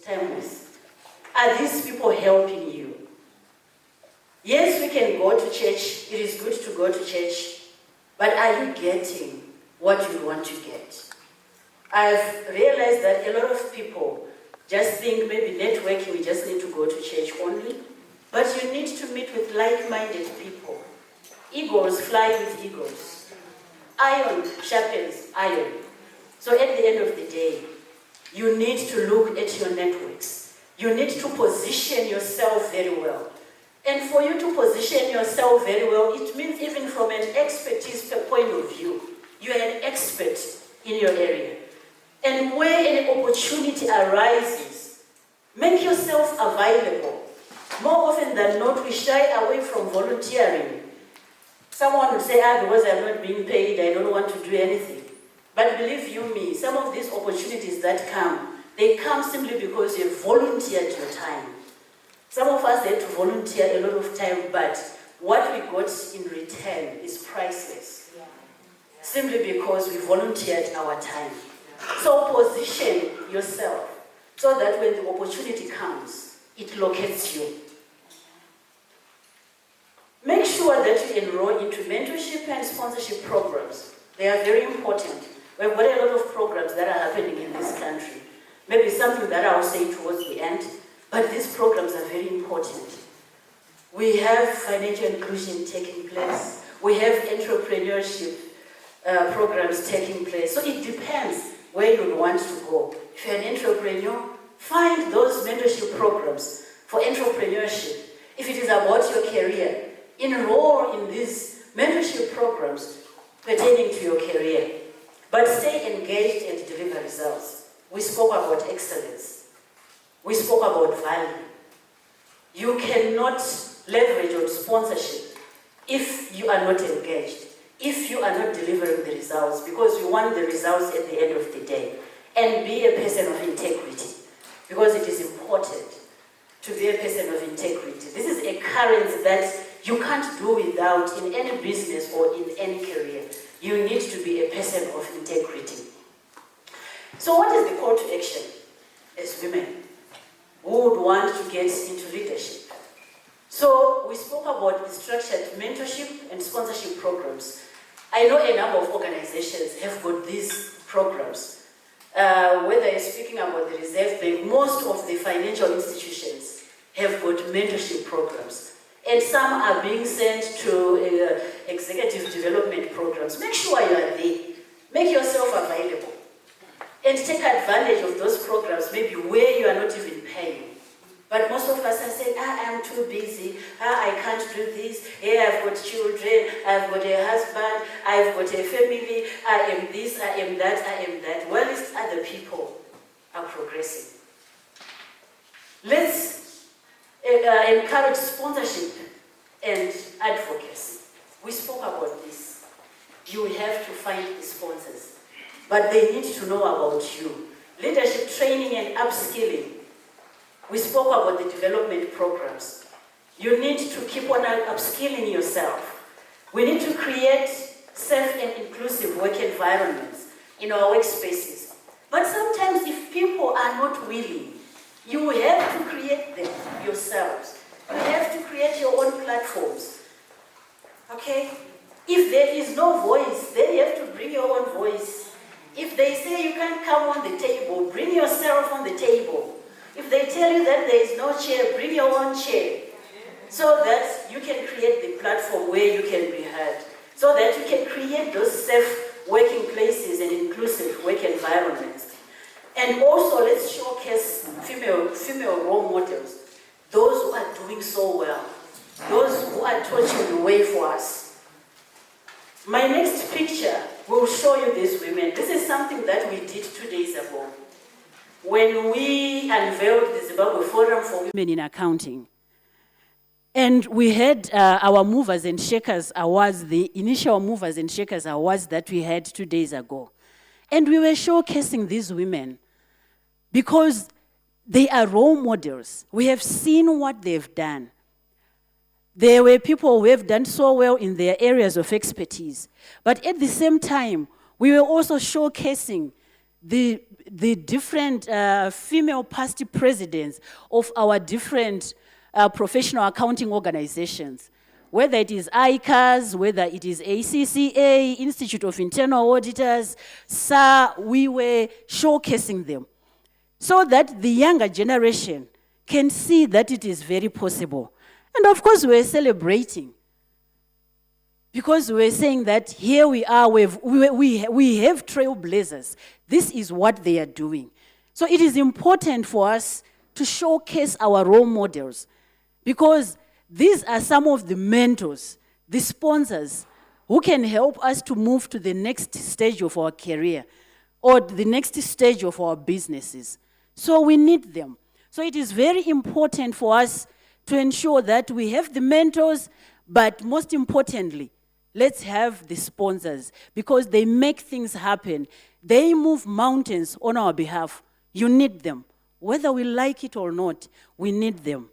timeless. Are these people helping you? Yes, we can go to church. It is good to go to church. But are you getting what you want to get? I've realized that a lot of people just think maybe networking, we just need to go to church only. But you need to meet with like-minded people. Eagles fly with eagles. Iron sharpens iron. So at the end of the day, you need to look at your networks. You need to position yourself very well. And for you to position yourself very well, it means even from an expertise point of view, you are an expert in your area. And where an opportunity arises, make yourself available. More often than not, we shy away from volunteering. Someone would say, because I'm not being paid, I don't want to do anything. But believe you me, some of these opportunities that come, they come simply because you volunteered your time. Some of us had to volunteer a lot of time, but what we got in return is priceless. Simply because we volunteered our time. So position yourself so that when the opportunity comes, it locates you. Make sure that you enroll into mentorship and sponsorship programs. They are very important. We've got a lot of programs that are happening in this country. Maybe something that I'll say towards the end, but these programs are very important. We have financial inclusion taking place. We have entrepreneurship programs taking place. So it depends where you want to go. If you're an entrepreneur, find those mentorship programs for entrepreneurship. If it is about your career, enroll in these mentorship programs pertaining to your career. But stay engaged and deliver results. We spoke about excellence. We spoke about value. You cannot leverage on sponsorship if you are not engaged, if you are not delivering the results, because you want the results at the end of the day. And be a person of integrity, because it is important to be a person of integrity. This is a currency that you can't do without in any business or in any career. You need to be a person of integrity. So what is the call to action as women who would want to get into leadership? So we spoke about the structured mentorship and sponsorship programs. I know a number of organizations have got these programs. Whether you're speaking about the Reserve Bank, most of the financial institutions have got mentorship programs. And some are being sent to executive development programs. Make sure you are there. Make yourself available. And take advantage of those programs, maybe where you are not even paying. But most of us are saying, I'm too busy, I can't do this, I've got children, I've got a husband, I've got a family, I am this, I am that, I am that. Well, it's other people are progressing. Let's encourage sponsorship and advocacy. We spoke about this. You have to find the sponsors, but they need to know about you. Leadership training and upskilling. We spoke about the development programs. You need to keep on upskilling yourself. We need to create safe and inclusive work environments in our workspaces. But sometimes if people are not willing, you have to create them yourselves. You have to create your own platforms. Okay? If there is no voice, then you have to bring your own voice. If they say you can't come on the table, bring yourself on the table. If they tell you that there is no chair, bring your own chair. So that you can create the platform where you can be heard. So that you can create those safe working places and inclusive work environments. And also let's showcase female role models. Those who are doing so well. Those who are torching the way for us. My next picture will show you these women. This is something that we did 2 days ago, when we unveiled the Zimbabwe Forum for Women in Accounting. And we had our Movers and Shakers Awards, the initial Movers and Shakers Awards that we had 2 days ago. And we were showcasing these women because they are role models. We have seen what they've done. There were people who have done so well in their areas of expertise. But at the same time, we were also showcasing the the different female past presidents of our different professional accounting organizations, whether it is ICAS, whether it is ACCA, Institute of Internal Auditors, SAR, we were showcasing them so that the younger generation can see that it is very possible. And of course, we're celebrating because we're saying that here we are, we have trailblazers. This is what they are doing. So it is important for us to showcase our role models because these are some of the mentors, the sponsors, who can help us to move to the next stage of our career or the next stage of our businesses. So we need them. So it is very important for us to ensure that we have the mentors, but most importantly, let's have the sponsors because they make things happen. They move mountains on our behalf. You need them. Whether we like it or not, we need them.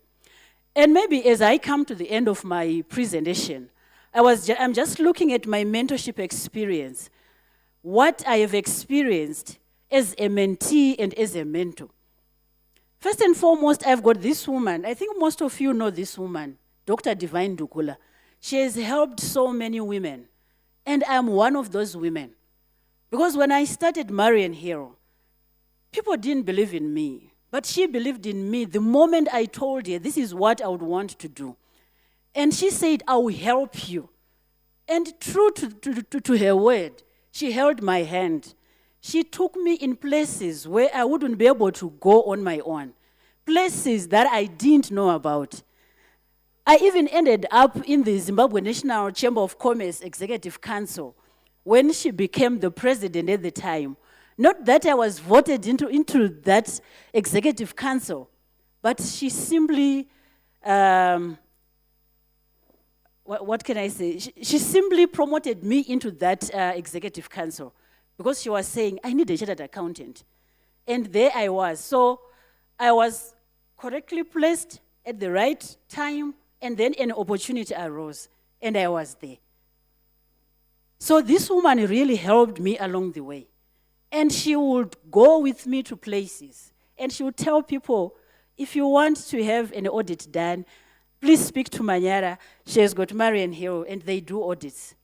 And maybe as I come to the end of my presentation, I'm just looking at my mentorship experience, what I have experienced as a mentee and as a mentor. First and foremost, I've got this woman. I think most of you know this woman, Dr. Divine Dukula. She has helped so many women, and I'm one of those women. Because when I started Marian Hero, people didn't believe in me. But she believed in me the moment I told her this is what I would want to do. And she said, I will help you. And true to her word, she held my hand. She took me in places where I wouldn't be able to go on my own. Places that I didn't know about. I even ended up in the Zimbabwe National Chamber of Commerce Executive Council when she became the president at the time. Not that I was voted into that executive council, but she simply, what can I say? She simply promoted me into that executive council because she was saying, I need a chartered accountant. And there I was. So I was correctly placed at the right time, and then an opportunity arose, and I was there. So this woman really helped me along the way. And she would go with me to places. And she would tell people, if you want to have an audit done, please speak to Manyara. She has got Marian Hill, and they do audits.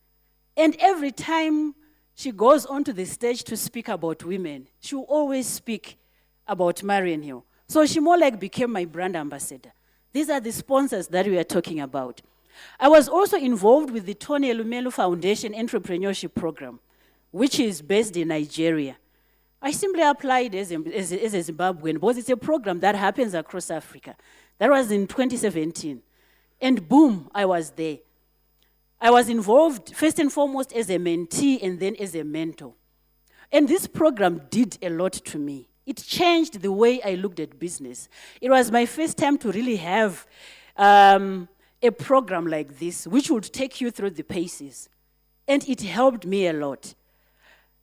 And every time she goes onto the stage to speak about women, she will always speak about Marian Hill. So she more like became my brand ambassador. These are the sponsors that we are talking about. I was also involved with the Tony Elumelu Foundation Entrepreneurship Program, which is based in Nigeria. I simply applied as a Zimbabwean because it's a program that happens across Africa. That was in 2017. And boom, I was there. I was involved first and foremost as a mentee and then as a mentor. And this program did a lot to me. It changed the way I looked at business. It was my first time to really have a program like this, which would take you through the paces. And it helped me a lot.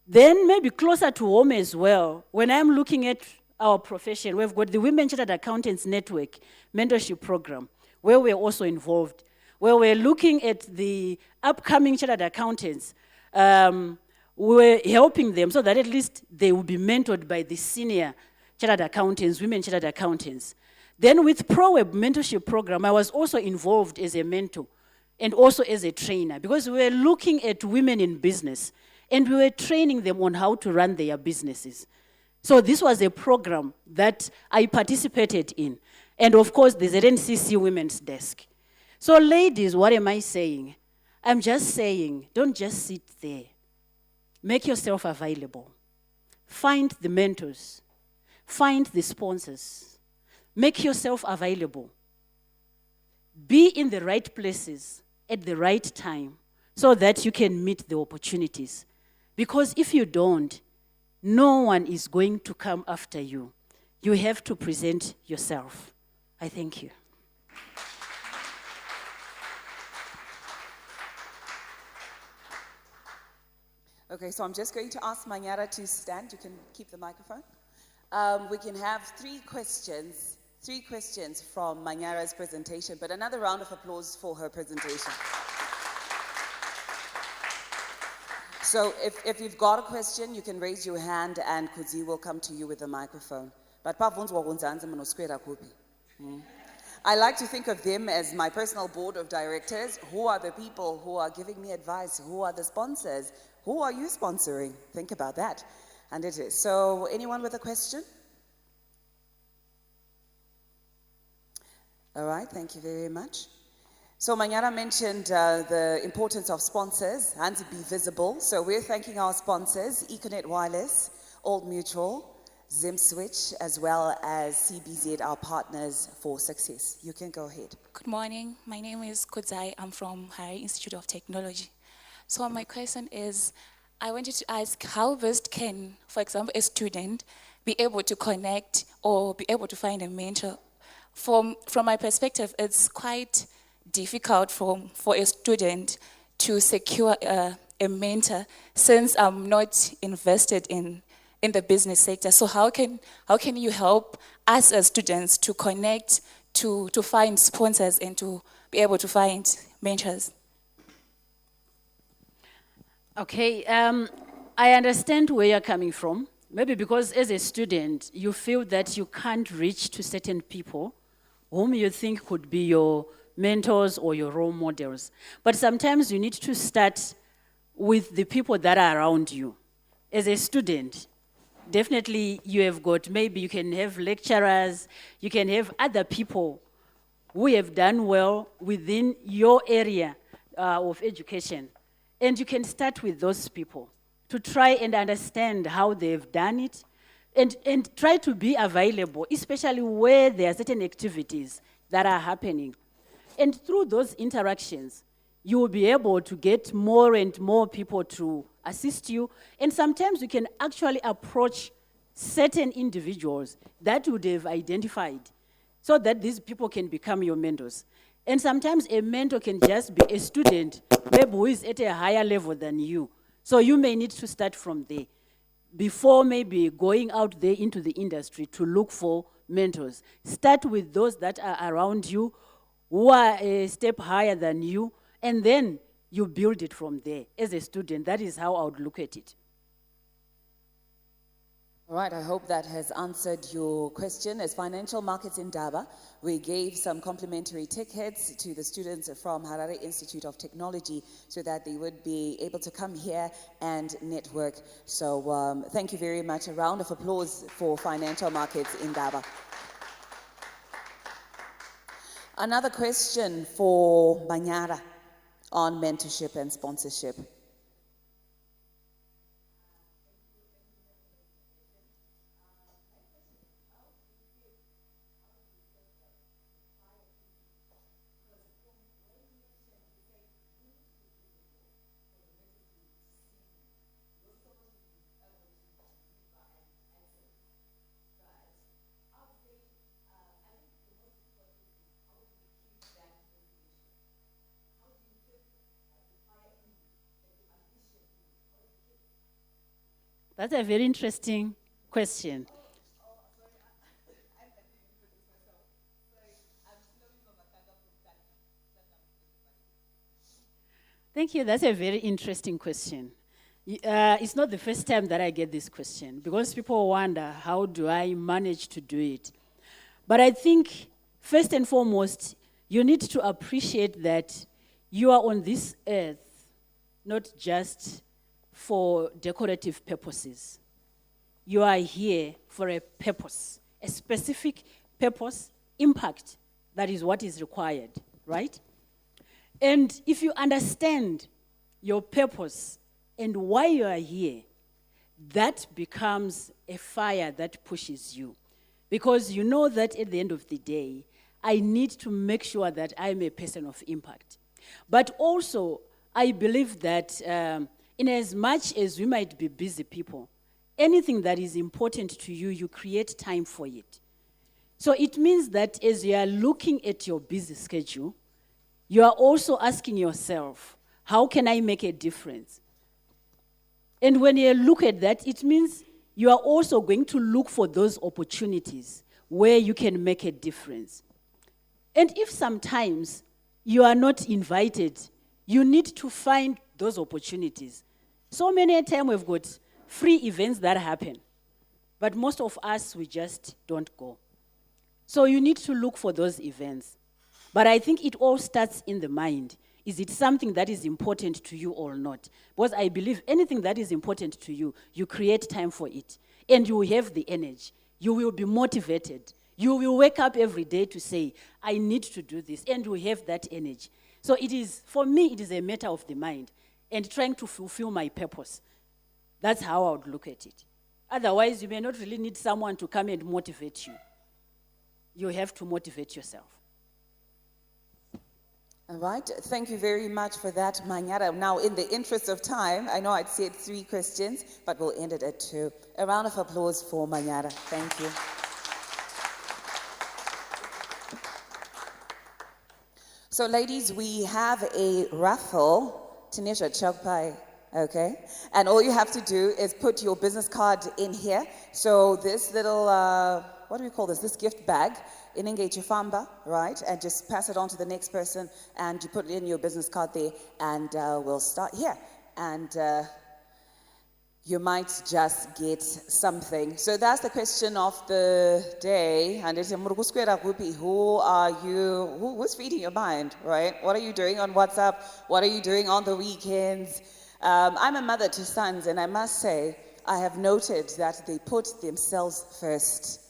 Then maybe closer to home as well, when I'm looking at our profession, we've got the Women Chartered Accountants Network mentorship program, where we're also involved, where we're looking at the upcoming chartered accountants. We're helping them so that at least they will be mentored by the senior chartered accountants, women chartered accountants. Then with ProWeb mentorship program, I was also involved as a mentor and also as a trainer because we were looking at women in business and we were training them on how to run their businesses. So this was a program that I participated in. And of course, the ZNCC Women's Desk. So ladies, what am I saying? I'm just saying, don't just sit there. Make yourself available. Find the mentors. Find the sponsors. Make yourself available. Be in the right places at the right time so that you can meet the opportunities. Because if you don't, no one is going to come after you. You have to present yourself. I thank you. Okay, so I'm just going to ask Manyara to stand. You can keep the microphone. We can have three questions from Manyara's presentation, but another round of applause for her presentation. So if you've got a question, you can raise your hand and Kudzi will come to you with the microphone. But I like to think of them as my personal board of directors. Who are the people who are giving me advice? Who are the sponsors? Who are you sponsoring? Think about that. And it is. So anyone with a question? All right, thank you very much. So Manyara mentioned the importance of sponsors and to be visible. So we're thanking our sponsors, Econet Wireless, Old Mutual, ZimSwitch, as well as CBZ, our partners for success. You can go ahead. Good morning. My name is Kudzai. I'm from Harare Institute of Technology. So my question is, I wanted to ask how best can, for example, a student be able to connect or be able to find a mentor? From my perspective, it's quite difficult for a student to secure a mentor since I'm not invested in the business sector. So how can you help us as students to connect, to find sponsors and to be able to find mentors? Okay, I understand where you're coming from. Maybe because as a student, you feel that you can't reach to certain people whom you think could be your mentors or your role models. But sometimes you need to start with the people that are around you. As a student, definitely you have got, maybe you can have lecturers, you can have other people who have done well within your area of education. And you can start with those people to try and understand how they've done it and try to be available, especially where there are certain activities that are happening. And through those interactions, you will be able to get more and more people to assist you. And sometimes you can actually approach certain individuals that you would have identified so that these people can become your mentors. And sometimes a mentor can just be a student, maybe who is at a higher level than you. So you may need to start from there before maybe going out there into the industry to look for mentors. Start with those that are around you, who are a step higher than you, and then you build it from there. As a student, that is how I would look at it. All right, I hope that has answered your question. As Financial Markets in Daba, we gave some complimentary tickets to the students from Harare Institute of Technology so that they would be able to come here and network. So thank you very much. A round of applause for Financial Markets in Daba. Another question for Manyara on mentorship and sponsorship. That's a very interesting question. Thank you. That's a very interesting question. It's not the first time that I get this question because people wonder, how do I manage to do it? But I think, first and foremost, you need to appreciate that you are on this earth, not just for decorative purposes. You are here for a purpose, a specific purpose, impact. That is what is required, right? And if you understand your purpose and why you are here, that becomes a fire that pushes you. Because you know that at the end of the day, I need to make sure that I'm a person of impact. But also, I believe that in as much as we might be busy people, anything that is important to you, you create time for it. So it means that as you are looking at your busy schedule, you are also asking yourself, how can I make a difference? And when you look at that, it means you are also going to look for those opportunities where you can make a difference. And if sometimes you are not invited, you need to find those opportunities. So many a time we've got free events that happen, but most of us, we just don't go. So you need to look for those events. But I think it all starts in the mind. Is it something that is important to you or not? Because I believe anything that is important to you, you create time for it. And you will have the energy. You will be motivated. You will wake up every day to say, I need to do this. And you have that energy. So it is, for me, it is a matter of the mind and trying to fulfill my purpose. That's how I would look at it. Otherwise, you may not really need someone to come and motivate you. You have to motivate yourself. All right, thank you very much for that, Manyara. Now, in the interest of time, I know I'd said 3 questions, but we'll end it at 2. A round of applause for Manyara. Thank you. So, ladies, we have a raffle. Tanisha Chokpai, okay? And all you have to do is put your business card in here. So this little, what do we call this? This gift bag, in Famba, right? And just pass it on to the next person, and you put it in your business card there, and we'll start here. And you might just get something. So that's the question of the day. And it's who are you? Who's feeding your mind, right? What are you doing on WhatsApp? What are you doing on the weekends? I'm a mother to sons, and I must say, I have noted that they put themselves first,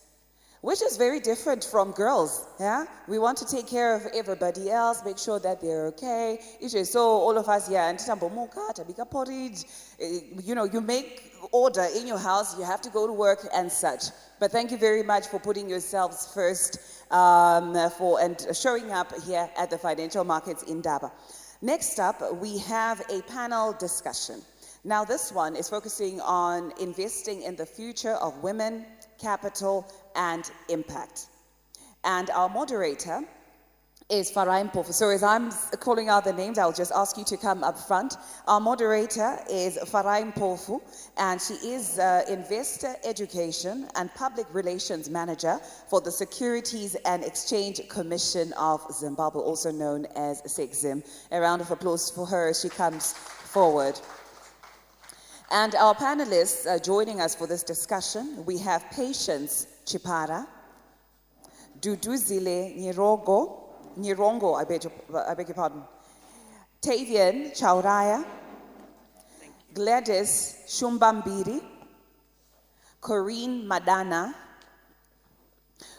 which is very different from girls, yeah? We want to take care of everybody else, make sure that they're okay. So all of us, yeah, and you know, you make order in your house, you have to go to work and such. But thank you very much for putting yourselves first and showing up here at the Financial Markets in Daba. Next up, we have a panel discussion. Now this one is focusing on investing in the future of women, capital, and impact. And our moderator is Farai Mpofu. So as I'm calling out the names, I'll just ask you to come up front. Our moderator is Farai Mpofu, and she is Investor Education and Public Relations Manager for the Securities and Exchange Commission of Zimbabwe, also known as SECZIM. A round of applause for her as she comes forward. And our panelists joining us for this discussion, we have Patience Chipara, Duduzile Nyirongo, I beg your pardon, Tavian Chauraya, Gladys Shumbambiri, Corinne Madana.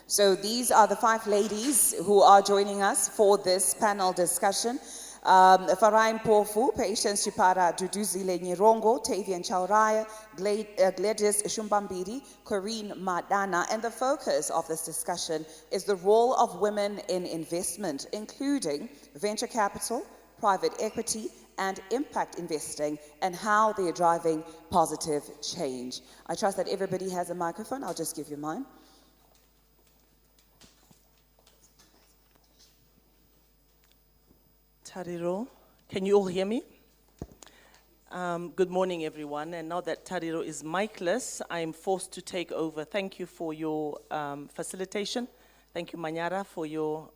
So these are the 5 ladies who are joining us for this panel discussion. Farai Mpofu, Patience Chipara, Duduzile Nyirongo, Tavian Chauraya, Gladys Shumbambiri, Corinne Madana. And the focus of this discussion is the role of women in investment, including venture capital, private equity, and impact investing, and how they are driving positive change. I trust that everybody has a microphone. I'll just give you mine. Tariro, can you all hear me? Good morning, everyone. And now that Tariro is micless, I'm forced to take over. Thank you for your facilitation. Thank you, Manyara, for your,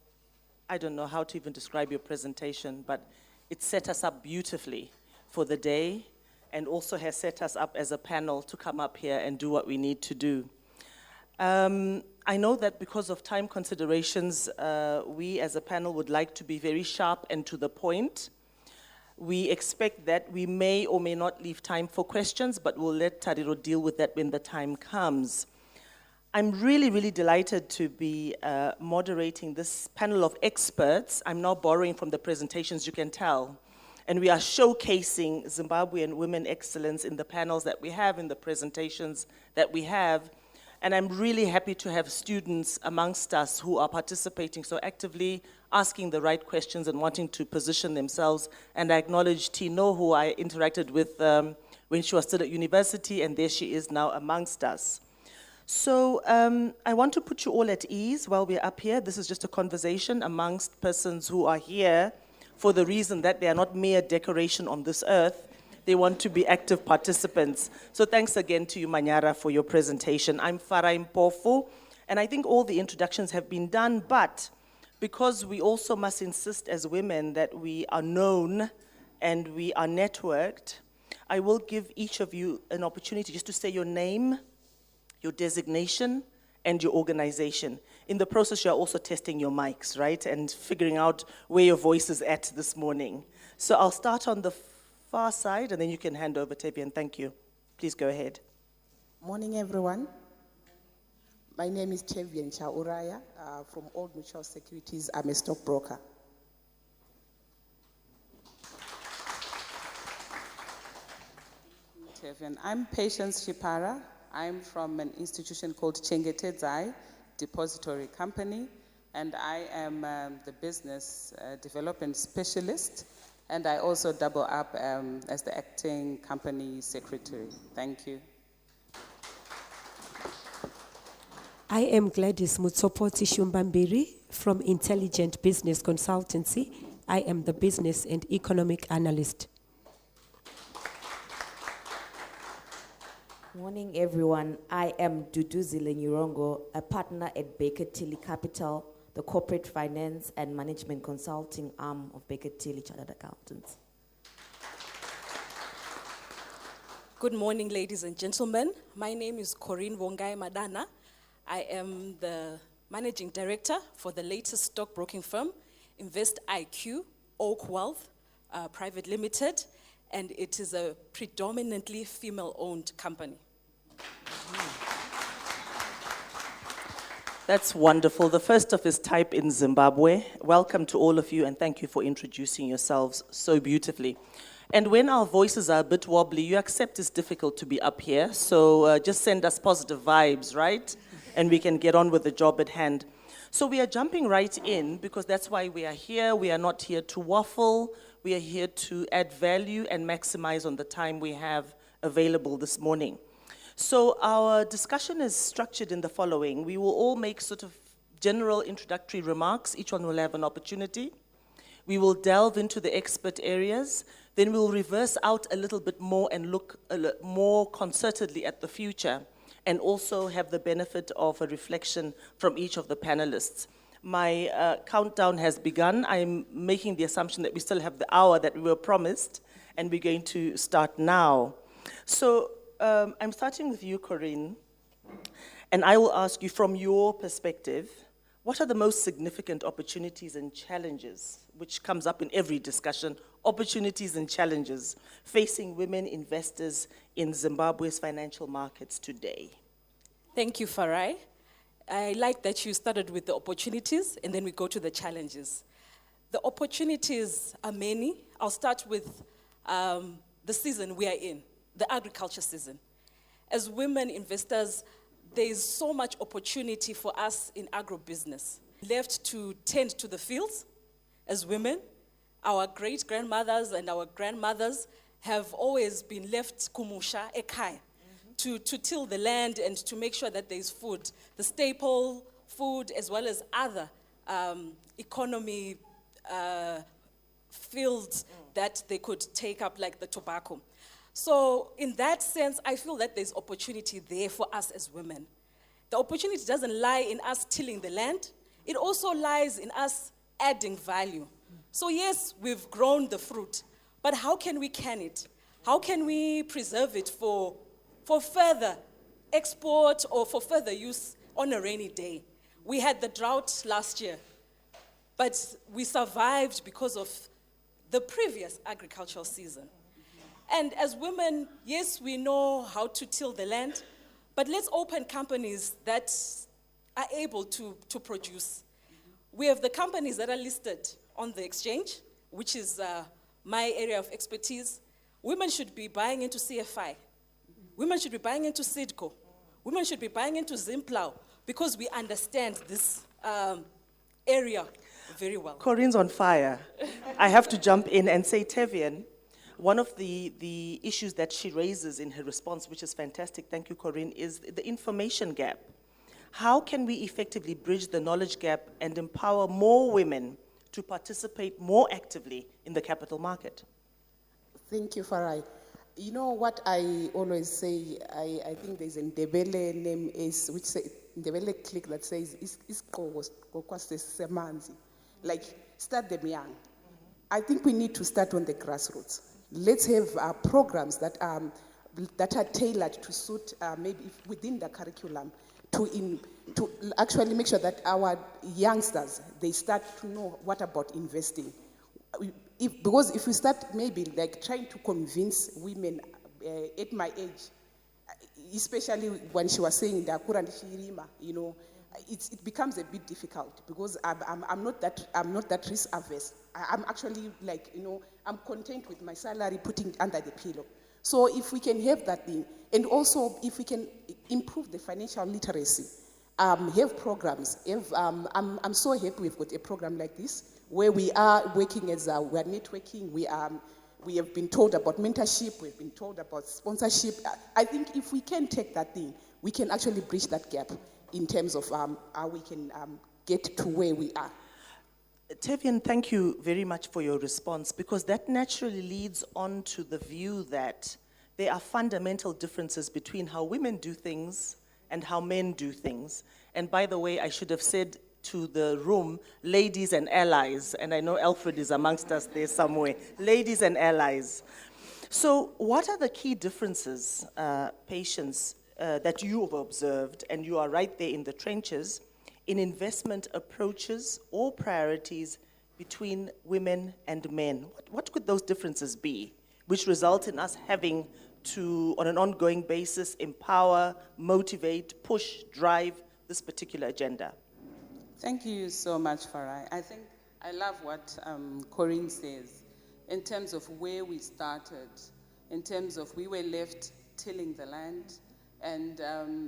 I don't know how to even describe your presentation, but it set us up beautifully for the day and also has set us up as a panel to come up here and do what we need to do. I know that because of time considerations, we as a panel would like to be very sharp and to the point. We expect that we may or may not leave time for questions, but we'll let Tariro deal with that when the time comes. I'm really, really delighted to be moderating this panel of experts. I'm now borrowing from the presentations, you can tell. And we are showcasing Zimbabwean women excellence in the panels that we have, in the presentations that we have. And I'm really happy to have students amongst us who are participating so actively, asking the right questions and wanting to position themselves. And I acknowledge Tino, who I interacted with when she was still at university, and there she is now amongst us. So I want to put you all at ease while we're up here. This is just a conversation amongst persons who are here for the reason that they are not mere decoration on this earth. They want to be active participants. So thanks again to you, Manyara, for your presentation. I'm Farai Mpofu, and I think all the introductions have been done, but because we also must insist as women that we are known and we are networked, I will give each of you an opportunity just to say your name, your designation, and your organization. In the process, you're also testing your mics, right? And figuring out where your voice is at this morning. So I'll start on the far side, and then you can hand over, Tevian. Thank you. Please go ahead. Morning, everyone. My name is Tevian Chauraya from Old Mutual Securities. I'm a stockbroker. Tevian. I'm Patience Shipara. I'm from an institution called Chengetedzai Depository Company, and I am the business development specialist, and I also double up as the acting company secretary. Thank you. I am Gladys Mutsopoti Shumbambiri from Intelligent Business Consultancy. I am the business and economic analyst. Morning, everyone. I am Duduzile Nyurongo, a partner at Baker Tilly Capital, the corporate finance and management consulting arm of Baker Tilly Chartered Accountants. Good morning, ladies and gentlemen. My name is Corinne Wongai Madana. I am the managing director for the latest stockbroking firm, Invest IQ Oak Wealth Private Limited, and it is a predominantly female-owned company. That's wonderful. The first of its type in Zimbabwe. Welcome to all of you, and thank you for introducing yourselves so beautifully. And when our voices are a bit wobbly, you accept it's difficult to be up here, so just send us positive vibes, right? And we can get on with the job at hand. So we are jumping right in because that's why we are here. We are not here to waffle. We are here to add value and maximize on the time we have available this morning. So our discussion is structured in the following. We will all make sort of general introductory remarks. Each one will have an opportunity. We will delve into the expert areas. Then we'll reverse out a little bit more and look more concertedly at the future, and also have the benefit of a reflection from each of the panelists. My countdown has begun. I'm making the assumption that we still have the hour that we were promised, and we're going to start now. So I'm starting with you, Corinne, and I will ask you from your perspective, what are the most significant opportunities and challenges, which comes up in every discussion, opportunities and challenges facing women investors in Zimbabwe's financial markets today? Thank you, Farai. I like that you started with the opportunities and then we go to the challenges. The opportunities are many. I'll start with the season we are in, the agriculture season. As women investors, there is so much opportunity for us in agribusiness. Left to tend to the fields as women, our great-grandmothers and our grandmothers have always been left kumusha, ekai, to till the land and to make sure that there is food, the staple food as well as other economy fields that they could take up, like the tobacco. So in that sense, I feel that there's opportunity there for us as women. The opportunity doesn't lie in us tilling the land. It also lies in us adding value. So yes, we've grown the fruit, but how can we can it? How can we preserve it for further export or for further use on a rainy day? We had the drought last year, but we survived because of the previous agricultural season. And as women, yes, we know how to till the land, but let's open companies that are able to produce. We have the companies that are listed on the exchange, which is my area of expertise. Women should be buying into CFI. Women should be buying into SIDCO. Women should be buying into Zimplow because we understand this area very well. Corinne's on fire. I have to jump in and say, Tevian, one of the issues that she raises in her response, which is fantastic, thank you, Corinne, is the information gap. How can we effectively bridge the knowledge gap and empower more women to participate more actively in the capital market? Thank you, Farai. You know what I always say, I think there's a Ndebele name is, which say, Ndebele click that says, like, start them young. I think we need to start on the grassroots. let's have programs that are tailored to suit maybe within the curriculum to actually make sure that our youngsters, they start to know what about investing. Because if we start maybe like trying to convince women at my age, especially when she was saying the Kurand Shirima, it becomes a bit difficult because I'm not that risk averse. I'm actually like, I'm content with my salary, putting it under the pillow. So if we can have that thing, and also if we can improve the financial literacy, have programs. I'm so happy we've got a program like this where we are working we are networking. We have been told about mentorship. We've been told about sponsorship. I think if we can take that thing, we can actually bridge that gap in terms of how we can get to where we are. Tevian, thank you very much for your response, because that naturally leads on to the view that there are fundamental differences between how women do things and how men do things. And by the way, I should have said to the room, ladies and allies, and I know Alfred is amongst us there somewhere, ladies and allies. So what are the key differences, Patience, that you have observed, and you are right there in the trenches, in investment approaches or priorities between women and men? What could those differences be, which result in us having to, on an ongoing basis, empower, motivate, push, drive this particular agenda? Thank you so much, Farai. I think I love what Corinne says in terms of where we started, in terms of we were left tilling the land, and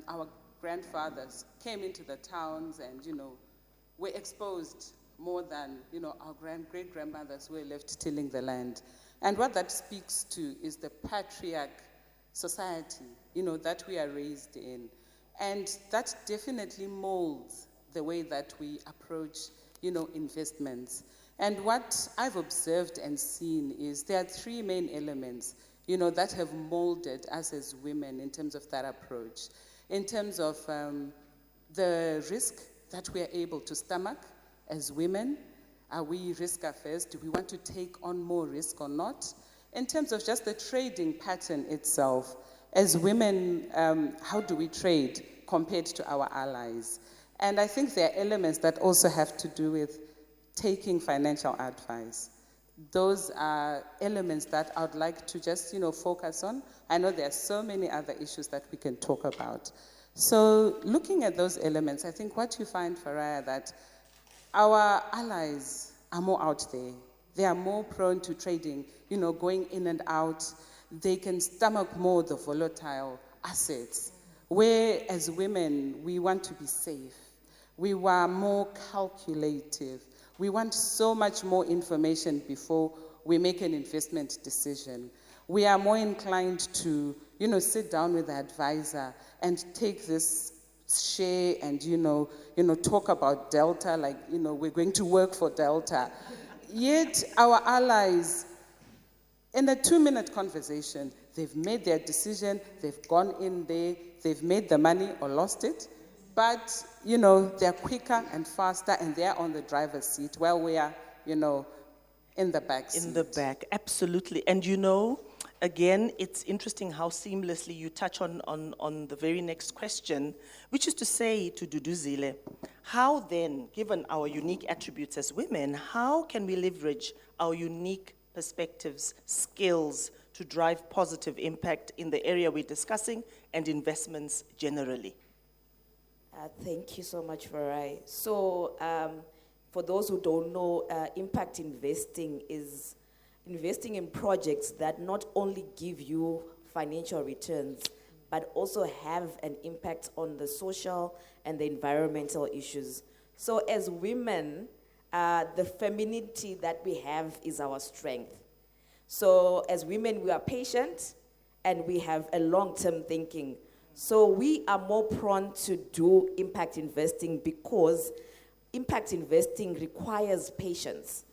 our grandfathers came into the towns and, were exposed more than, our great-grandmothers were left tilling the land. And what that speaks to is the patriarch society, that we are raised in. And that definitely molds the way that we approach, investments. And what I've observed and seen is there are three main elements, that have molded us as women in terms of that approach. In terms of the risk that we are able to stomach as women, are we risk averse? Do we want to take on more risk or not? In terms of just the trading pattern itself, as women, how do we trade compared to our allies? And I think there are elements that also have to do with taking financial advice. Those are elements that I would like to just, focus on. I know there are so many other issues that we can talk about. So looking at those elements, I think what you find, Faraya, that our allies are more out there. They are more prone to trading, going in and out. They can stomach more the volatile assets. Where as women, we want to be safe. We were more calculative. We want so much more information before we make an investment decision. We are more inclined to, sit down with the advisor and take this share and, talk about Delta, like, we're going to work for Delta. Yet our allies, in a 2-minute conversation, they've made their decision, they've gone in there, they've made the money or lost it. But, they're quicker and faster, and they're on the driver's seat while we are, in the back seat. In the back, absolutely. And again, it's interesting how seamlessly you touch on the very next question, which is to say to Duduzile, how then, given our unique attributes as women, how can we leverage our unique perspectives, skills to drive positive impact in the area we're discussing and investments generally? Thank you so much, Farai. So, for those who don't know, impact investing is investing in projects that not only give you financial returns, but also have an impact on the social and the environmental issues. So as women, the femininity that we have is our strength. So as women, we are patient and we have a long-term thinking. So we are more prone to do impact investing because impact investing requires patience.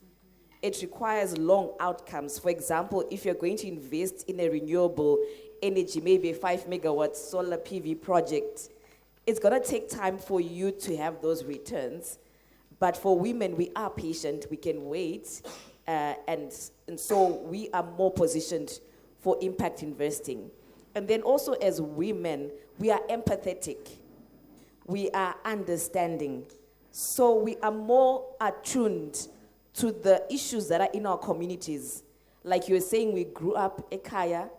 It requires long outcomes. For example, if you're going to invest in a renewable energy, maybe a 5 megawatt solar PV project, it's gonna take time for you to have those returns. But for women, we are patient, we can wait. And so we are more positioned for impact investing. And then also as women, we are empathetic. We are understanding. So we are more attuned to the issues that are in our communities. Like you were saying, we grew up Ekaya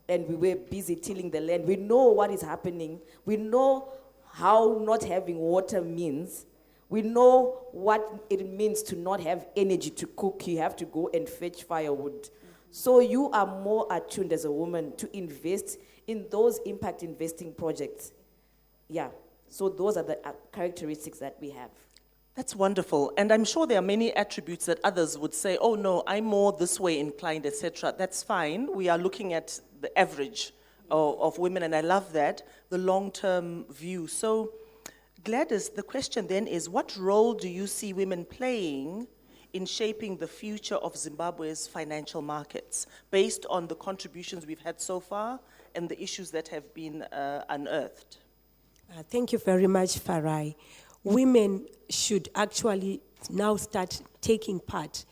and we were busy tilling the land. We know what is happening. We know how not having water means. We know what it means to not have energy to cook. You have to go and fetch firewood. So you are more attuned as a woman to invest in those impact investing projects. Yeah, so those are the characteristics that we have. That's wonderful. And I'm sure there are many attributes that others would say, oh no, I'm more this way inclined, etc. That's fine. We are looking at the average of women, and I love that, the long-term view. So Gladys, the question then is, what role do you see women playing in shaping the future of Zimbabwe's financial markets, based on the contributions we've had so far and the issues that have been unearthed? Thank you very much, Farai. Women should actually now start taking part.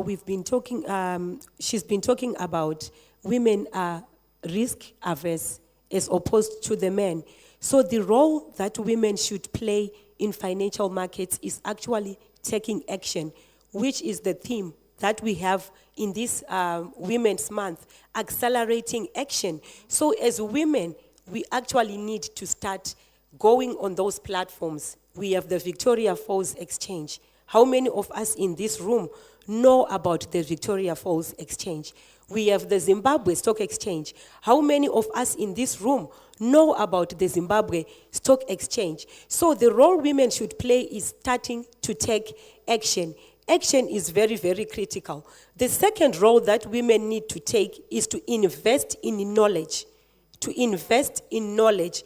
We've been talking, she's been talking about women are risk averse as opposed to the men. So the role that women should play in financial markets is actually taking action, which is the theme that we have in this Women's Month, accelerating action. So as women, we actually need to start going on those platforms. We have the Victoria Falls Exchange. How many of us in this room know about the Victoria Falls Exchange? We have the Zimbabwe Stock Exchange. How many of us in this room know about the Zimbabwe Stock Exchange? So the role women should play is starting to take action. Action is very, very critical. The second role that women need to take is to invest in knowledge. To invest in knowledge.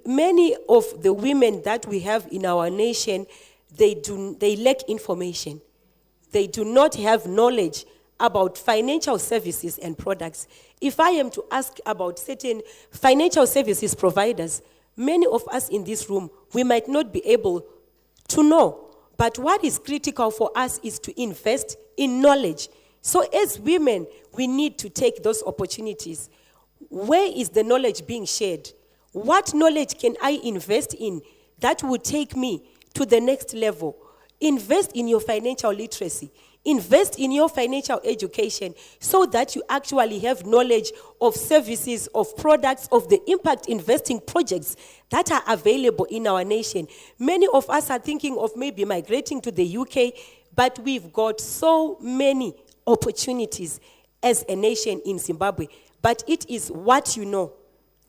Many of the women that we have in our nation, they lack information. They do not have knowledge about financial services and products. If I am to ask about certain financial services providers, many of us in this room, we might not be able to know. But what is critical for us is to invest in knowledge. So as women, we need to take those opportunities. Where is the knowledge being shared? What knowledge can I invest in that would take me to the next level? Invest in your financial literacy. Invest in your financial education so that you actually have knowledge of services, of products, of the impact investing projects that are available in our nation. Many of us are thinking of maybe migrating to the UK, but we've got so many opportunities as a nation in Zimbabwe. But it is what you know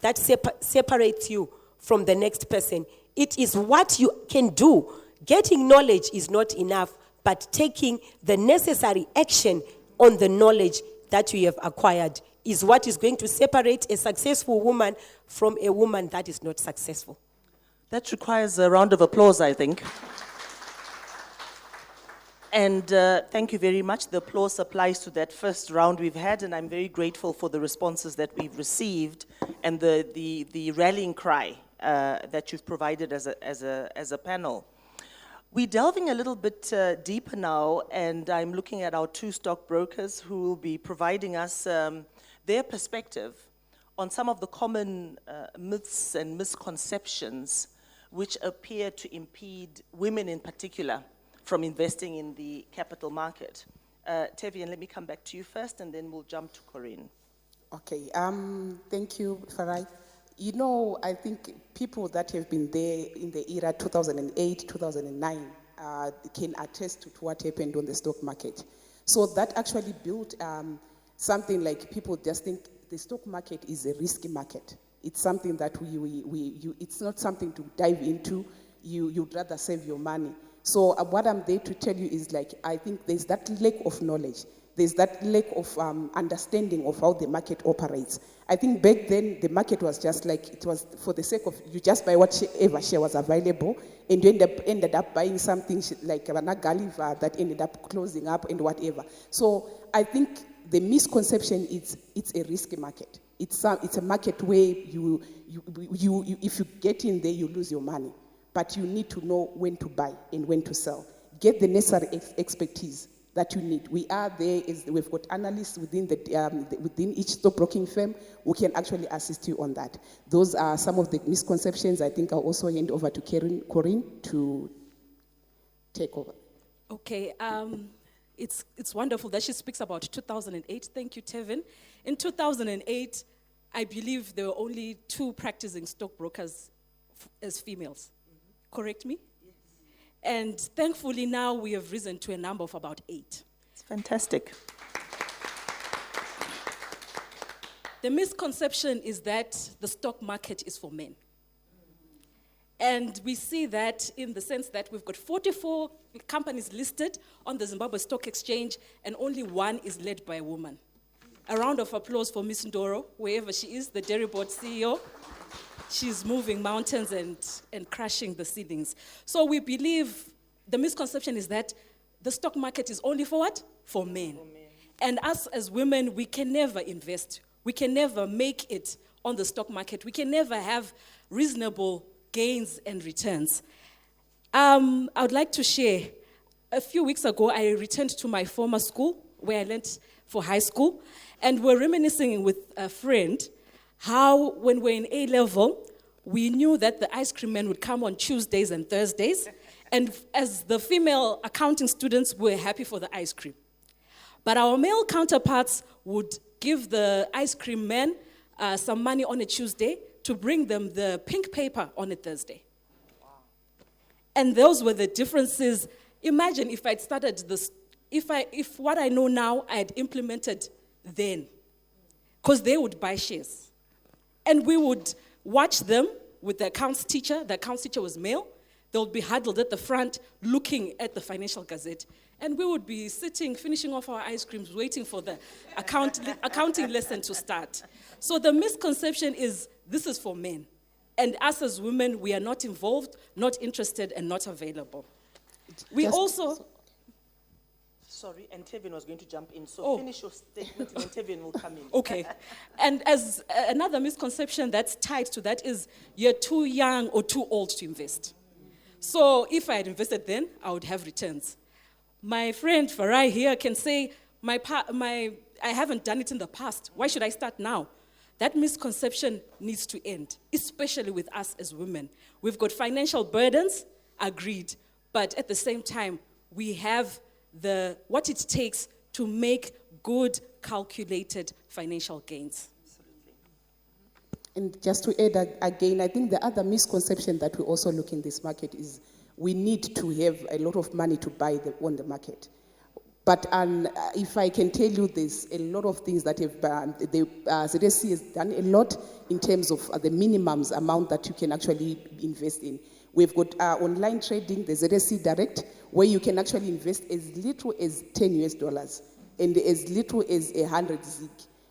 that separates you from the next person. It is what you can do. Getting knowledge is not enough, but taking the necessary action on the knowledge that you have acquired is what is going to separate a successful woman from a woman that is not successful. That requires a round of applause, I think. And thank you very much. The applause applies to that first round we've had, and I'm very grateful for the responses that we've received and the rallying cry that you've provided as a panel. We're delving a little bit deeper now, and I'm looking at our two stockbrokers who will be providing us their perspective on some of the common myths and misconceptions which appear to impede women in particular from investing in the capital market. Tevian, let me come back to you first, and then we'll jump to Corinne. Okay, thank you, Farai. You know, I think people that have been there in the era 2008, 2009 can attest to what happened on the stock market. So that actually built something like people just think the stock market is a risky market. It's something that it's not something to dive into. You'd rather save your money. So what I'm there to tell you is like, I think there's that lack of knowledge. There's that lack of understanding of how the market operates. I think back then, the market was just like, it was for the sake of, you just buy whatever share was available, and you ended up buying something like Rana Galiva that ended up closing up and whatever. So I think the misconception is it's a risky market. It's a market where you if you get in there, you lose your money. But you need to know when to buy and when to sell. Get the necessary expertise that you need. We are there, we've got analysts within, within each stockbroking firm who can actually assist you on that. Those are some of the misconceptions. I think I'll also hand over to Corinne to take over. Okay, it's wonderful that she speaks about 2008. Thank you, Tevin. In 2008, I believe there were only 2 practicing stockbrokers as females. Correct me? Yes. And thankfully now we have risen to a number of about 8. It's fantastic. The misconception is that the stock market is for men. And we see that in the sense that we've got 44 companies listed on the Zimbabwe Stock Exchange, and only 1 is led by a woman. A round of applause for Miss Ndoro, wherever she is, the dairy board CEO. She's moving mountains and crashing the ceilings. So we believe the misconception is that the stock market is only for what? For men. And us as women, we can never invest. We can never make it on the stock market. We can never have reasonable gains and returns. I would like to share, a few weeks ago, I returned to my former school where I went for high school, and we're reminiscing with a friend how when we're in A-level, we knew that the ice cream man would come on Tuesdays and Thursdays, and as the female accounting students, we were happy for the ice cream. But our male counterparts would give the ice cream man some money on a Tuesday to bring them the pink paper on a Thursday. Wow. And those were the differences. Imagine if I'd started this, if what I know now I had implemented then, because they would buy shares. And we would watch them with the accounts teacher. The accounts teacher was male. They would be huddled at the front looking at the Financial Gazette. And we would be sitting, finishing off our ice creams, waiting for the accounting lesson to start. So the misconception is this is for men. And us as women, we are not involved, not interested, and not available. Sorry, and Tevin was going to jump in. So finish your statement and then Tevin will come in. Okay. And as another misconception that's tied to that is you're too young or too old to invest. So if I had invested then, I would have returns. My friend Farai here can say, I haven't done it in the past. Why should I start now? That misconception needs to end, especially with us as women. We've got financial burdens, agreed, but at the same time, we have what it takes to make good, calculated financial gains. And just to add again, I think the other misconception that we also look in this market is we need to have a lot of money to buy on the market. But if I can tell you, there's a lot of things that have the ZSC has done a lot in terms of the minimums amount that you can actually invest in. We've got online trading, the ZSC Direct, where you can actually invest as little as $10 and as little as 100 ZiG.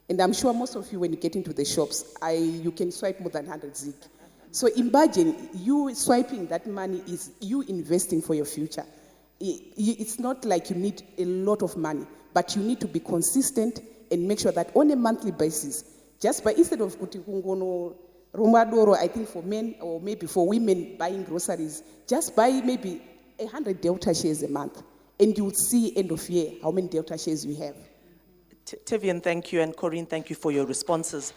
And I'm sure most of you, when you get into the shops, you can swipe more than 100 ZiG. So imagine you swiping that money is you investing for your future. It's not like you need a lot of money, but you need to be consistent and make sure that on a monthly basis, just by instead of Romadoro, I think for men or maybe for women buying groceries, just buy maybe 100 Delta shares a month, and you will see end of year how many Delta shares you have. Tevian, thank you, and Corinne, thank you for your responses.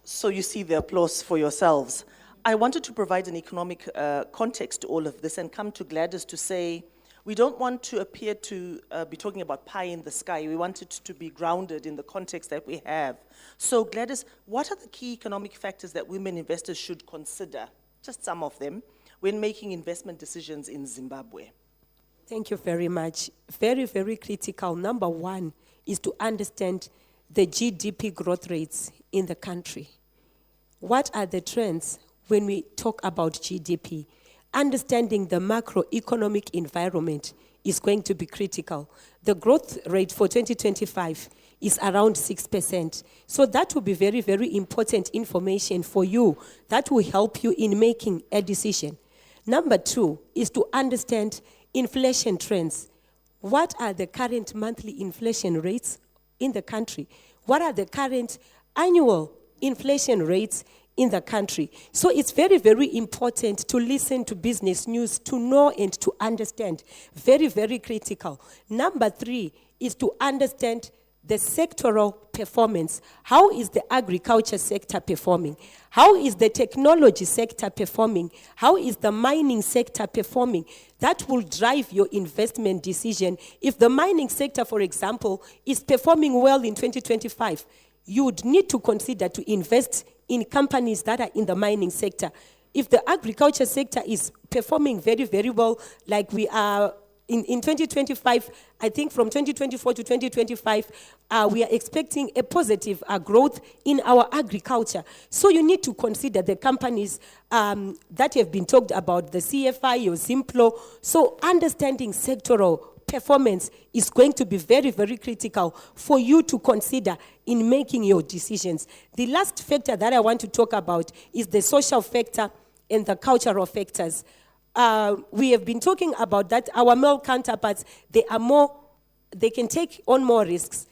So you see the applause for yourselves. I wanted to provide an economic context to all of this and come to Gladys to say, we don't want to appear to be talking about pie in the sky. We want it to be grounded in the context that we have. So Gladys, what are the key economic factors that women investors should consider, just some of them, when making investment decisions in Zimbabwe? Thank you very much. Very, very critical. Number one is to understand the GDP growth rates in the country. What are the trends when we talk about GDP? Understanding the macroeconomic environment is going to be critical. The growth rate for 2025 is around 6%. So that will be very, very important information for you that will help you in making a decision. Number two is to understand inflation trends. What are the current monthly inflation rates in the country? What are the current annual inflation rates in the country. So it's very, very important to listen to business news, to know and to understand. Very, very critical. Number 3 is to understand the sectoral performance. How is the agriculture sector performing? How is the technology sector performing? How is the mining sector performing? That will drive your investment decision. If the mining sector, for example, is performing well in 2025, you would need to consider to invest in companies that are in the mining sector. If the agriculture sector is performing very, very well, like we are in 2025, I think from 2024 to 2025, we are expecting a positive growth in our agriculture. So you need to consider the companies that have been talked about, the CFI or Simplo. So understanding sectoral performance is going to be very, very critical for you to consider in making your decisions. The last factor that I want to talk about is the social factor and the cultural factors. We have been talking about that our male counterparts, they can take on more risks.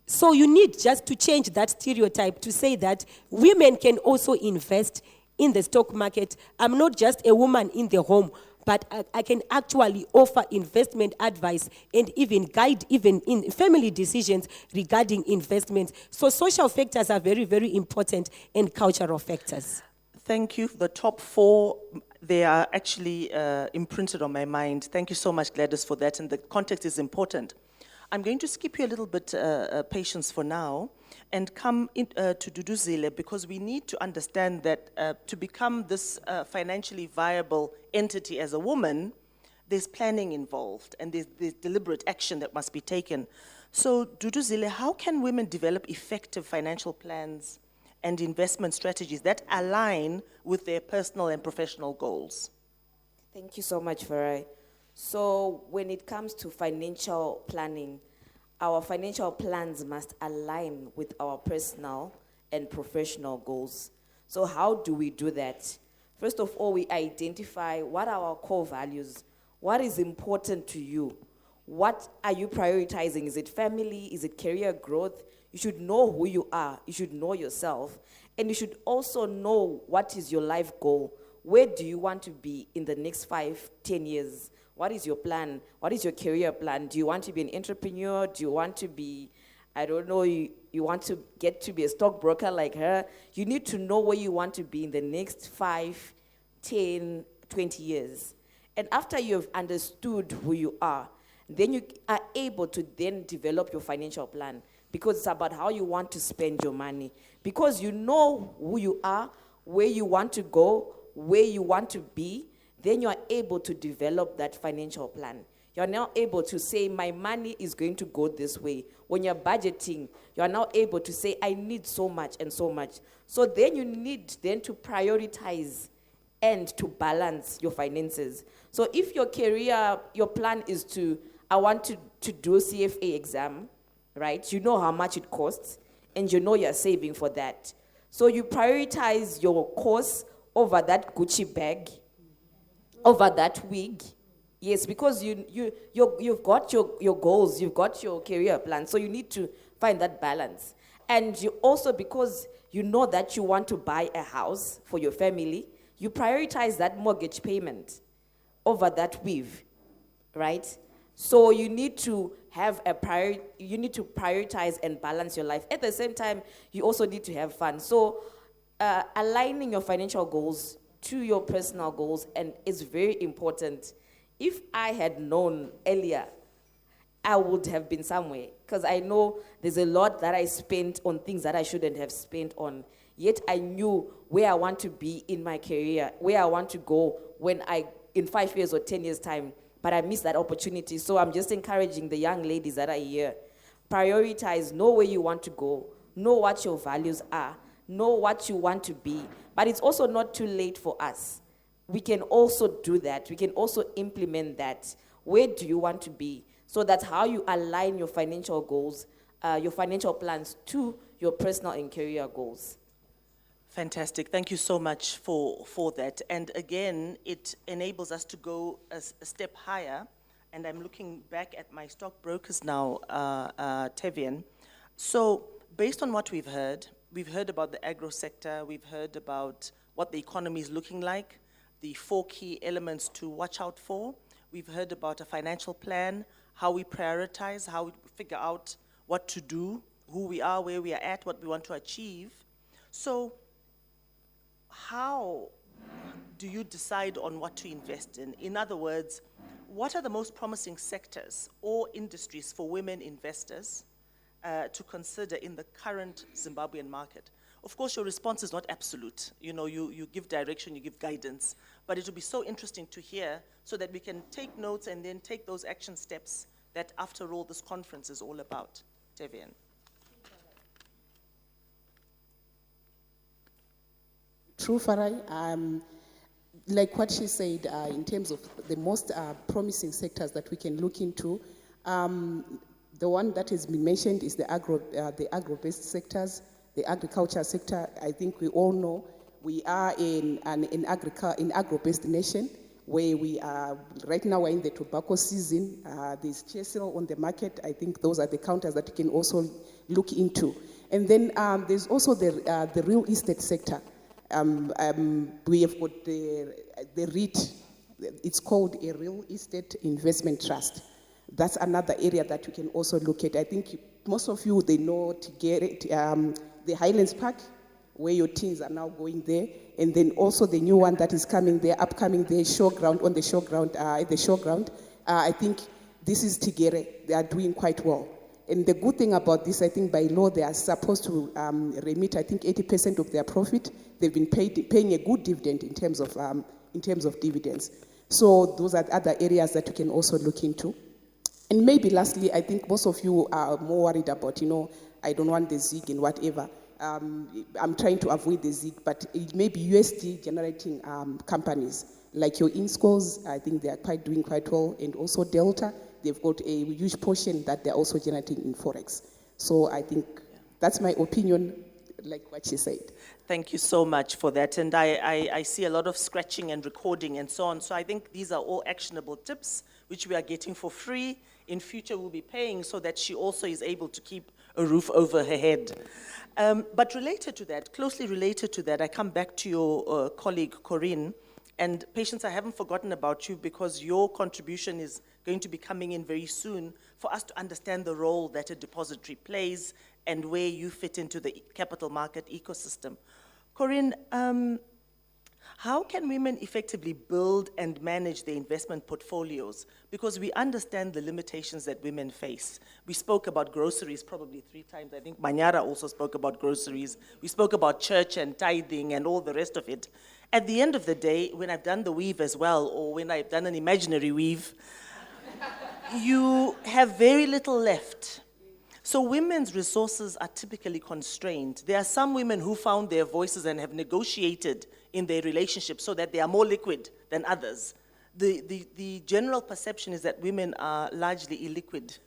So you need just to change that stereotype to say that women can also invest in the stock market. I'm not just a woman in the home, but I can actually offer investment advice and even guide even in family decisions regarding investments. So social factors are very, very important, and cultural factors. Thank you. The top 4, they are actually imprinted on my mind. Thank you so much, Gladys, for that, and the context is important. I'm going to skip you a little bit, patience for now, and come in, to Duduzile, because we need to understand that to become this financially viable entity as a woman, there's planning involved, and there's deliberate action that must be taken. So, Duduzile, how can women develop effective financial plans and investment strategies that align with their personal and professional goals? Thank you so much, Farai. So when it comes to financial planning, our financial plans must align with our personal and professional goals. So how do we do that? First of all, we identify what are our core values. What is important to you? What are you prioritizing? Is it family? Is it career growth? You should know who you are. You should know yourself. And you should also know what is your life goal. Where do you want to be in the next 5, 10 years? What is your plan? What is your career plan? Do you want to be an entrepreneur? Do you want to be, I don't know, you want to get to be a stockbroker like her? You need to know where you want to be in the next 5, 10, 20 years. And after you've understood who you are, then you are able to then develop your financial plan, because it's about how you want to spend your money. Because you know who you are, where you want to go, where you want to be, then you are able to develop that financial plan. You're now able to say, my money is going to go this way. When you're budgeting, you are now able to say, I need so much and so much. So then you need then to prioritize and to balance your finances. So if your career, your plan is to, I want to do a CFA exam, right? You know how much it costs, and you know you're saving for that. So you prioritize your course over that Gucci bag, over that wig. Yes, because you've got your goals, you've got your career plan, so you need to find that balance. And you also, because you know that you want to buy a house for your family, you prioritize that mortgage payment over that weave, right? So you need to have you need to prioritize and balance your life. At the same time, you also need to have fun. So aligning your financial goals to your personal goals and is very important. If I had known earlier, I would have been somewhere, because I know there's a lot that I spent on things that I shouldn't have spent on. Yet I knew where I want to be in my career, where I want to go in 5 years or 10 years' time, but I missed that opportunity. So I'm just encouraging the young ladies that are here, prioritize, know where you want to go, know what your values are, know what you want to be. But it's also not too late for us. We can also do that. We can also implement that. Where do you want to be? So that's how you align your financial goals, your financial plans to your personal and career goals. Fantastic. Thank you so much for that. And again, it enables us to go a step higher. And I'm looking back at my stockbrokers now, Tevian. So based on what we've heard, we've heard about the agro sector, we've heard about what the economy is looking like, the 4 key elements to watch out for. We've heard about a financial plan, how we prioritize, how we figure out what to do, who we are, where we are at, what we want to achieve. So how do you decide on what to invest in? In other words, what are the most promising sectors or industries for women investors to consider in the current Zimbabwean market? Of course, your response is not absolute. You know, you give direction, you give guidance, but it will be so interesting to hear so that we can take notes and then take those action steps that, after all, this conference is all about. Tevian. True, Farai. Like what she said, in terms of the most promising sectors that we can look into, the one that has been mentioned is the agro-based sectors, the agriculture sector. I think we all know we are in agro-based nation, where we are right now. We're in the tobacco season. There's Chesel on the market. I think those are the counters that you can also look into. And then there's also the real estate sector. We have got the REIT. It's called a real estate investment trust. That's another area that you can also look at. I think most of you, they know to get it, the Highlands Park, where your teens are now going there, and then also the new one that is coming there, upcoming there, at the showground. I think this is Tigere. They are doing quite well. And the good thing about this, I think by law, they are supposed to remit, I think, 80% of their profit. They've been paying a good dividend in terms of dividends. So those are other areas that you can also look into. And maybe lastly, I think most of you are more worried about, I don't want the ZIG and whatever. I'm trying to avoid the ZIG, but it may be USD generating companies like your INSCOs. I think they are doing quite well, and also Delta. They've got a huge portion that they're also generating in Forex. So I think that's my opinion, like what she said. Thank you so much for that. And I see a lot of scratching and recording and so on. So I think these are all actionable tips, which we are getting for free. In future, we'll be paying so that she also is able to keep a roof over her head. But related to that, closely related to that, I come back to your colleague, Corinne. And Patience, I haven't forgotten about you, because your contribution is going to be coming in very soon for us to understand the role that a depository plays and where you fit into the capital market ecosystem. Corinne, how can women effectively build and manage their investment portfolios? Because we understand the limitations that women face. We spoke about groceries probably 3 times. I think Manyara also spoke about groceries. We spoke about church and tithing and all the rest of it. At the end of the day, when I've done the weave as well, or when I've done an imaginary weave, you have very little left. So women's resources are typically constrained. There are some women who found their voices and have negotiated in their relationships so that they are more liquid than others. The general perception is that women are largely illiquid.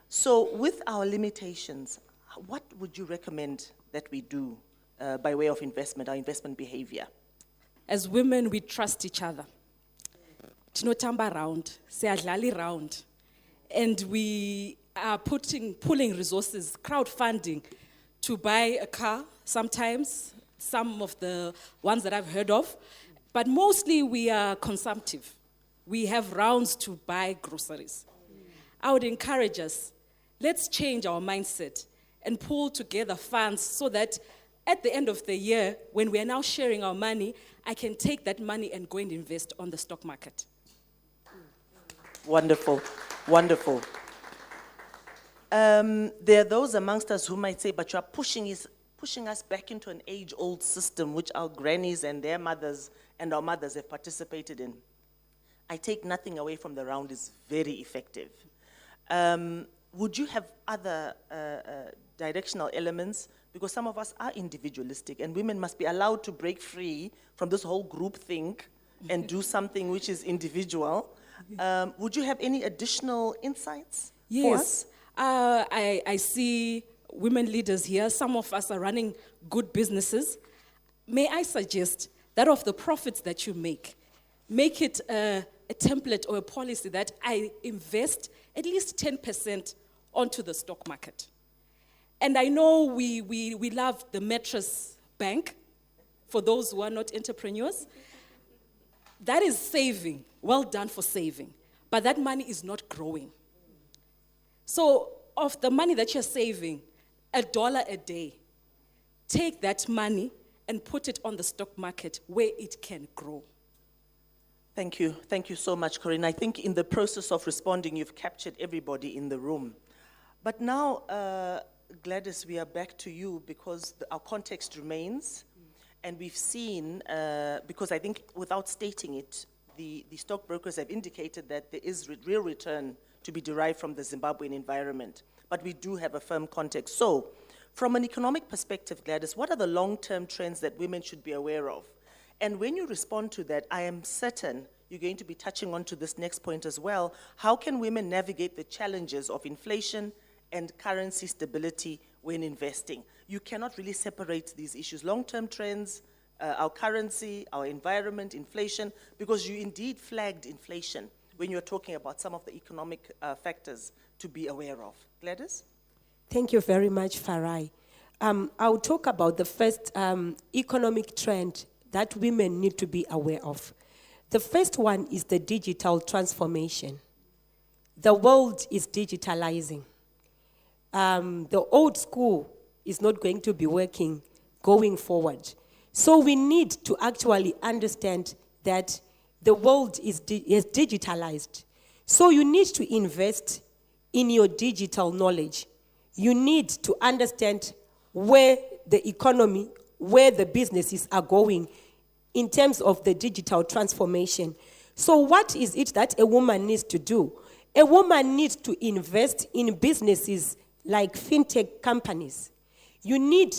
So with our limitations, what would you recommend that we do by way of investment, our investment behavior? As women, we trust each other. Tinotamba round, siyadlala round, and we are pulling resources, crowdfunding, to buy a car sometimes, some of the ones that I've heard of, but mostly we are consumptive. We have rounds to buy groceries. I would encourage us, let's change our mindset and pull together funds so that at the end of the year, when we are now sharing our money, I can take that money and go and invest on the stock market. Wonderful, wonderful. There are those amongst us who might say, but you are pushing us back into an age-old system which our grannies and their mothers and our mothers have participated in. I take nothing away from the round, is very effective. Would you have other directional elements? Because some of us are individualistic, and women must be allowed to break free from this whole group think and do something which is individual. Would you have any additional insights for us? Yes. I see women leaders here. Some of us are running good businesses. May I suggest that of the profits that you make it a template or a policy that I invest at least 10% onto the stock market. And I know we love the mattress bank for those who are not entrepreneurs. That is saving. Well done for saving. But that money is not growing. So of the money that you're saving, $1 a day, take that money and put it on the stock market where it can grow. Thank you. Thank you so much, Corinne. I think in the process of responding, you've captured everybody in the room. But now, Gladys, we are back to you because our context remains. And we've seen, because I think without stating it, the stockbrokers have indicated that there is real return to be derived from the Zimbabwean environment. But we do have a firm context. So, from an economic perspective, Gladys, what are the long-term trends that women should be aware of? And when you respond to that, I am certain you're going to be touching on to this next point as well. How can women navigate the challenges of inflation and currency stability when investing? You cannot really separate these issues, long-term trends, our currency, our environment, inflation, because you indeed flagged inflation when you're talking about some of the economic factors to be aware of. Gladys? Thank you very much, Farai. I'll talk about the first economic trend that women need to be aware of. The first one is the digital transformation. The world is digitalizing. The old school is not going to be working going forward. So we need to actually understand that the world is digitalized. So you need to invest in your digital knowledge. You need to understand where the economy, where the businesses are going in terms of the digital transformation. So what is it that a woman needs to do? A woman needs to invest in businesses like fintech companies. You need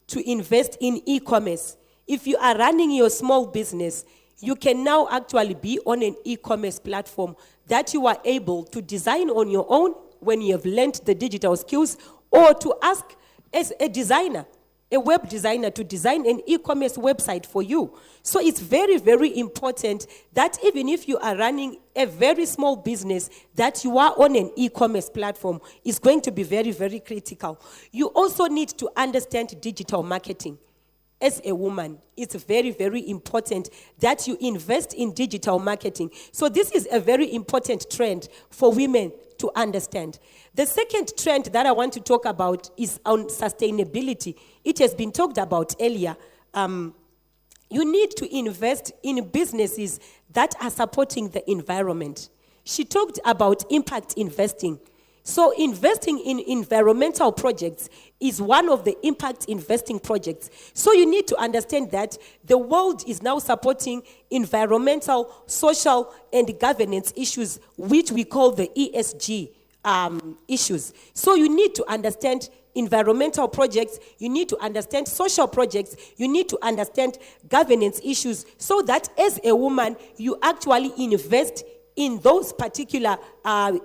to invest in e-commerce. If you are running your small business, you can now actually be on an e-commerce platform that you are able to design on your own when you have learned the digital skills, or to ask as a designer, a web designer, to design an e-commerce website for you. So it's very, very important that even if you are running a very small business, that you are on an e-commerce platform is going to be very, very critical. You also need to understand digital marketing. As a woman, it's very, very important that you invest in digital marketing. So this is a very important trend for women to understand. The second trend that I want to talk about is on sustainability. It has been talked about earlier. You need to invest in businesses that are supporting the environment. She talked about impact investing. So investing in environmental projects is one of the impact investing projects. So you need to understand that the world is now supporting environmental, social, and governance issues, which we call the ESG issues. So you need to understand environmental projects, you need to understand social projects, you need to understand governance issues, so that as a woman, you actually invest in those particular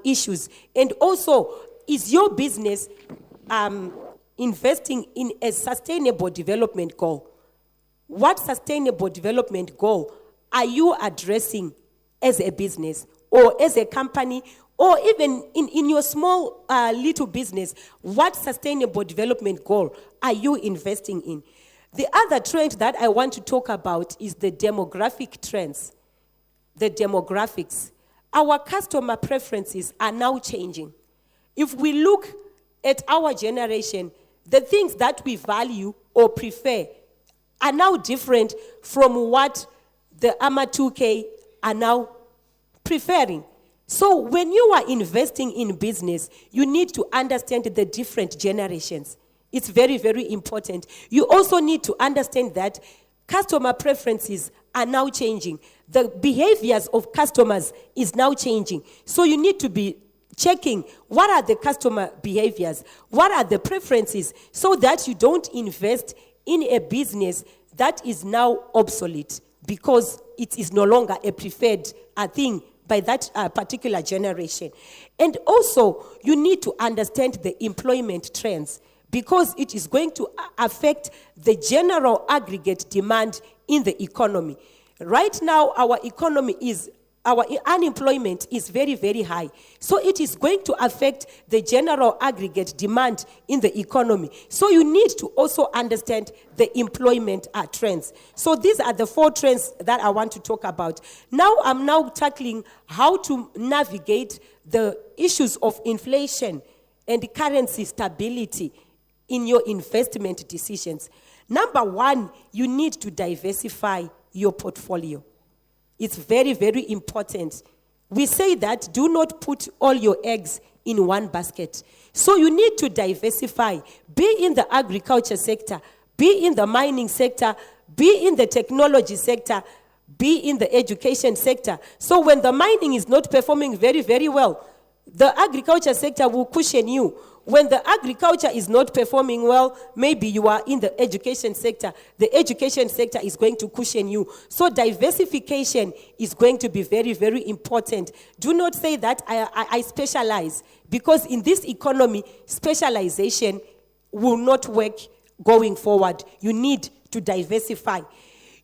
issues. And also, is your business investing in a sustainable development goal? What sustainable development goal are you addressing as a business or as a company, or even in your small little business? What sustainable development goal are you investing in? The other trend that I want to talk about is the demographic trends, the demographics. Our customer preferences are now changing. If we look at our generation, the things that we value or prefer are now different from what the AMA 2K are now preferring. So when you are investing in business, you need to understand the different generations. It's very, very important. You also need to understand that customer preferences are now changing. The behaviors of customers is now changing. So you need to be checking what are the customer behaviors, what are the preferences, so that you don't invest in a business that is now obsolete because it is no longer a preferred thing by that particular generation. And also, you need to understand the employment trends, because it is going to affect the general aggregate demand in the economy. Right now, our economy is our unemployment is very, very high. So it is going to affect the general aggregate demand in the economy. So you need to also understand the employment trends. So these are the 4 trends that I want to talk about. Now I'm now tackling how to navigate the issues of inflation and currency stability in your investment decisions. Number 1, you need to diversify your portfolio. It's very, very important. We say that do not put all your eggs in one basket. So you need to diversify. Be in the agriculture sector, be in the mining sector, be in the technology sector, be in the education sector. So when the mining is not performing very, very well, the agriculture sector will cushion you. When the agriculture is not performing well, maybe you are in the education sector. The education sector is going to cushion you. So diversification is going to be very, very important. Do not say that I specialize, because in this economy, specialization will not work going forward. You need to diversify.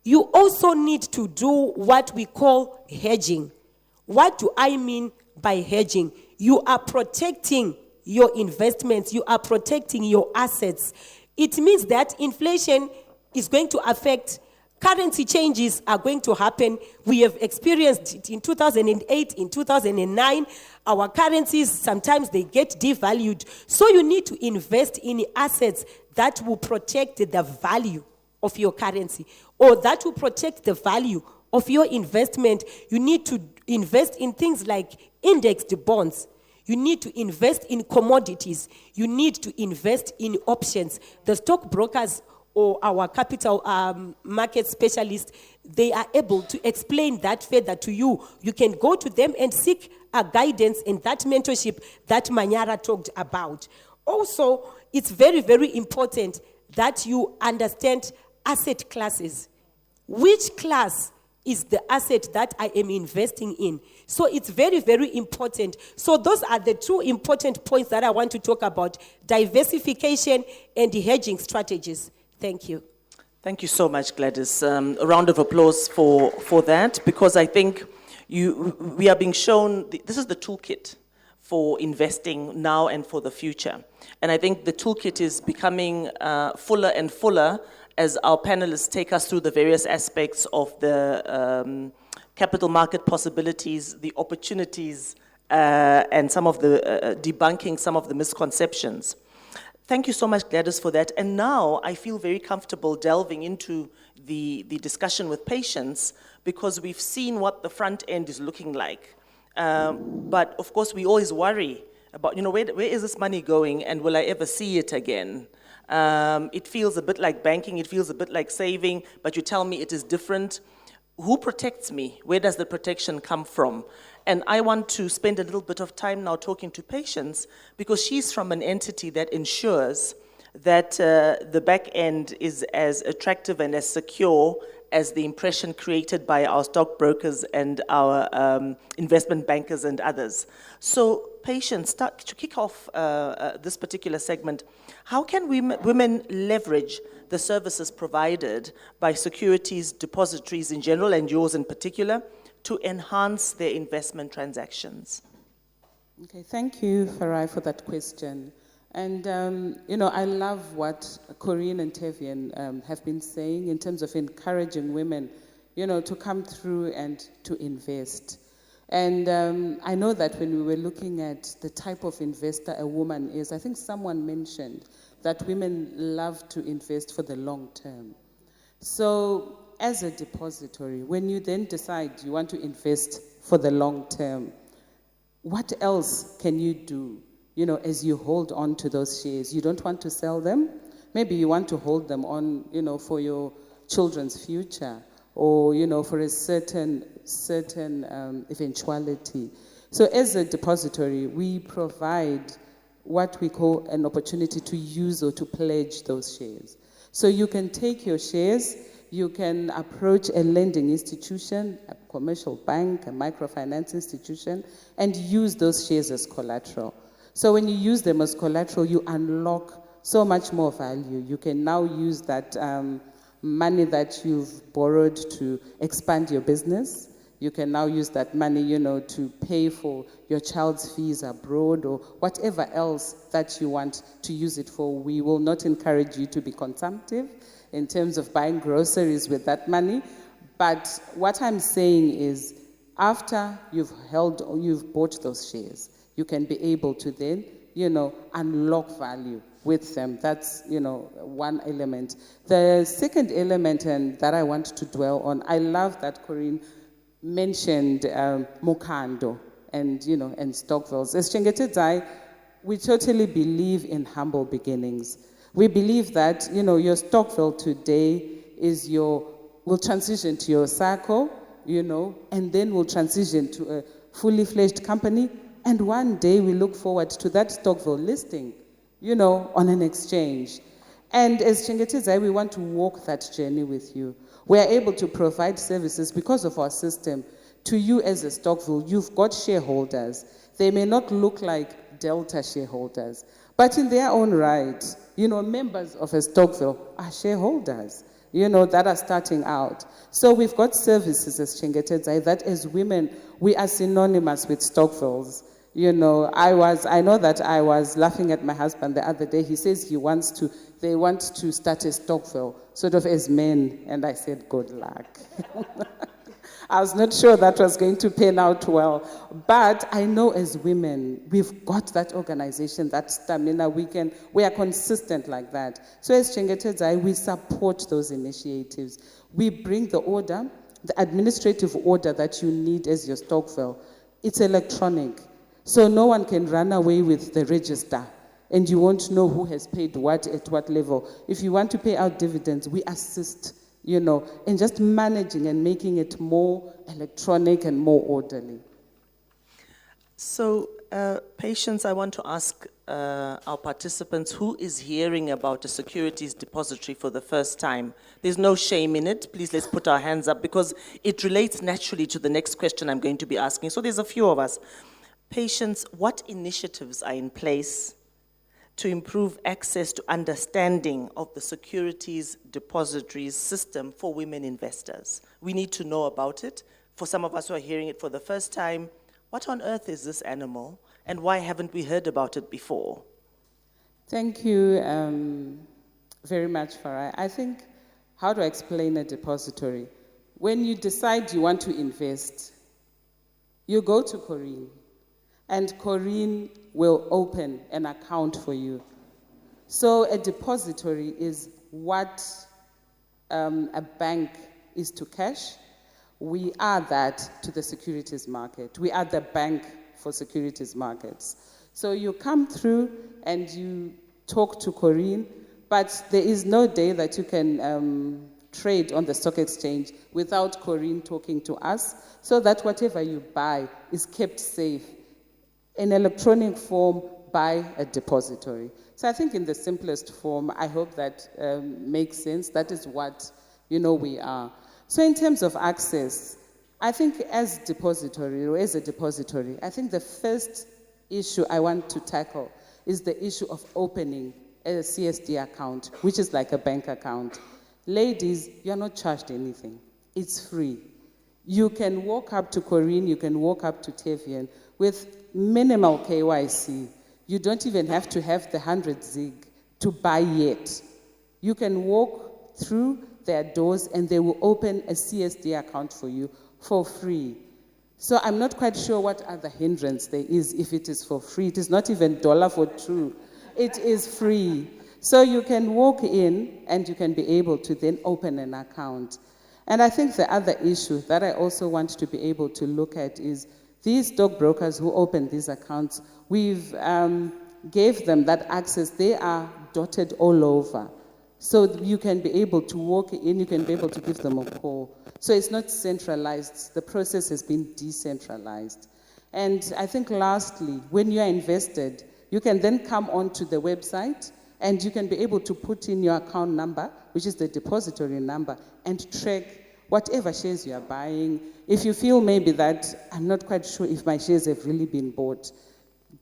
You also need to do what we call hedging. What do I mean by hedging? You are protecting your investments, you are protecting your assets. It means that inflation is going to affect, currency changes are going to happen. We have experienced it in 2008, in 2009. Our currencies, sometimes they get devalued. So you need to invest in assets that will protect the value of your currency, or that will protect the value of your investment. You need to invest in things like indexed bonds. You need to invest in commodities. You need to invest in options. The stockbrokers or our capital market specialists, they are able to explain that further to you. You can go to them and seek a guidance in that mentorship that Manyara talked about. Also, it's very, very important that you understand asset classes. Which class is the asset that I am investing in? So it's very, very important. So those are the 2 important points that I want to talk about: diversification and the hedging strategies. Thank you. Thank you so much, Gladys. A round of applause for that, because I think we are being shown, this is the toolkit for investing now and for the future. And I think the toolkit is becoming fuller and fuller as our panelists take us through the various aspects of the capital market possibilities, the opportunities, and some of the debunking some of the misconceptions. Thank you so much, Gladys, for that. And now I feel very comfortable delving into the discussion with patients, because we've seen what the front end is looking like. But of course, we always worry about, where is this money going, and will I ever see it again? It feels a bit like banking, it feels a bit like saving, but you tell me it is different. Who protects me? Where does the protection come from? And I want to spend a little bit of time now talking to patients, because she's from an entity that ensures that the back end is as attractive and as secure as the impression created by our stockbrokers and our investment bankers and others. So patients, to kick off this particular segment, how can women leverage the services provided by securities depositories in general, and yours in particular, to enhance their investment transactions? Okay, thank you, Farai, for that question. And, I love what Corinne and Tevian have been saying in terms of encouraging women, to come through and to invest. And I know that when we were looking at the type of investor a woman is, I think someone mentioned that women love to invest for the long term. So as a depository, when you then decide you want to invest for the long term, what else can you do, as you hold on to those shares? You don't want to sell them. Maybe you want to hold them on, for your children's future, or, for a certain eventuality. So as a depository, we provide what we call an opportunity to use or to pledge those shares. So you can take your shares, you can approach a lending institution, a commercial bank, a microfinance institution, and use those shares as collateral. So when you use them as collateral, you unlock so much more value. You can now use that money that you've borrowed to expand your business. You can now use that money, to pay for your child's fees abroad or whatever else that you want to use it for. We will not encourage you to be consumptive in terms of buying groceries with that money. But what I'm saying is, after you've bought those shares, you can be able to then, unlock value with them. That's, one element. The second element, and that I want to dwell on, I love that Corinne mentioned Mokando and Stockville's. As Chengetedzai, we totally believe in humble beginnings. We believe that, your Stockville today will transition to your SACCO, and then will transition to a fully fledged company. And one day we look forward to that Stockville listing, on an exchange. And as Chengetedzai, we want to walk that journey with you. We are able to provide services because of our system to you as a Stockville. You've got shareholders. They may not look like Delta shareholders, but in their own right, members of a Stockville are shareholders, that are starting out. So we've got services as Chengetedzai that as women, we are synonymous with Stockvilles. I know that I was laughing at my husband the other day. He says they want to start a Stockville, sort of as men. And I said, good luck. I was not sure that was going to pan out well. But I know as women, we've got that organization, that stamina. We are consistent like that. So as Chengetedzai, we support those initiatives. We bring the order, the administrative order that you need as your Stockville. It's electronic. So no one can run away with the register, and you won't know who has paid what at what level. If you want to pay out dividends, we assist, in just managing and making it more electronic and more orderly. So, Patience, I want to ask our participants who is hearing about a securities depository for the first time. There's no shame in it. Please, let's put our hands up because it relates naturally to the next question I'm going to be asking. So there's a few of us. Patience, what initiatives are in place to improve access to understanding of the securities depositories system for women investors? We need to know about it. For some of us who are hearing it for the first time, what on earth is this animal, and why haven't we heard about it before? Thank you very much, Farai. I think, how do I explain a depository? When you decide you want to invest, you go to Corinne, and Corinne will open an account for you. So a depository is what a bank is to cash. We are that to the securities market. We are the bank for securities markets. So you come through and you talk to Corinne, but there is no day that you can trade on the stock exchange without Corinne talking to us, so that whatever you buy is kept safe in electronic form by a depository. So I think in the simplest form, I hope that makes sense. That is what we are. So in terms of access, I think as a depository, I think the first issue I want to tackle is the issue of opening a CSD account, which is like a bank account. Ladies, you're not charged anything. It's free. You can walk up to Corinne, you can walk up to Tevian with minimal KYC. You don't even have to have the 100 ZIG to buy yet. You can walk through their doors and they will open a CSD account for you for free. So I'm not quite sure what other hindrance there is if it is for free. It is not even $1 for true. It is free. So you can walk in and you can be able to then open an account. And I think the other issue that I also want to be able to look at is these stockbrokers who open these accounts, we've gave them that access. They are dotted all over. So you can be able to walk in, you can be able to give them a call. So it's not centralized. The process has been decentralized. And I think lastly, when you are invested, you can then come onto the website and you can be able to put in your account number, which is the depository number, and track whatever shares you are buying. If you feel maybe that I'm not quite sure if my shares have really been bought,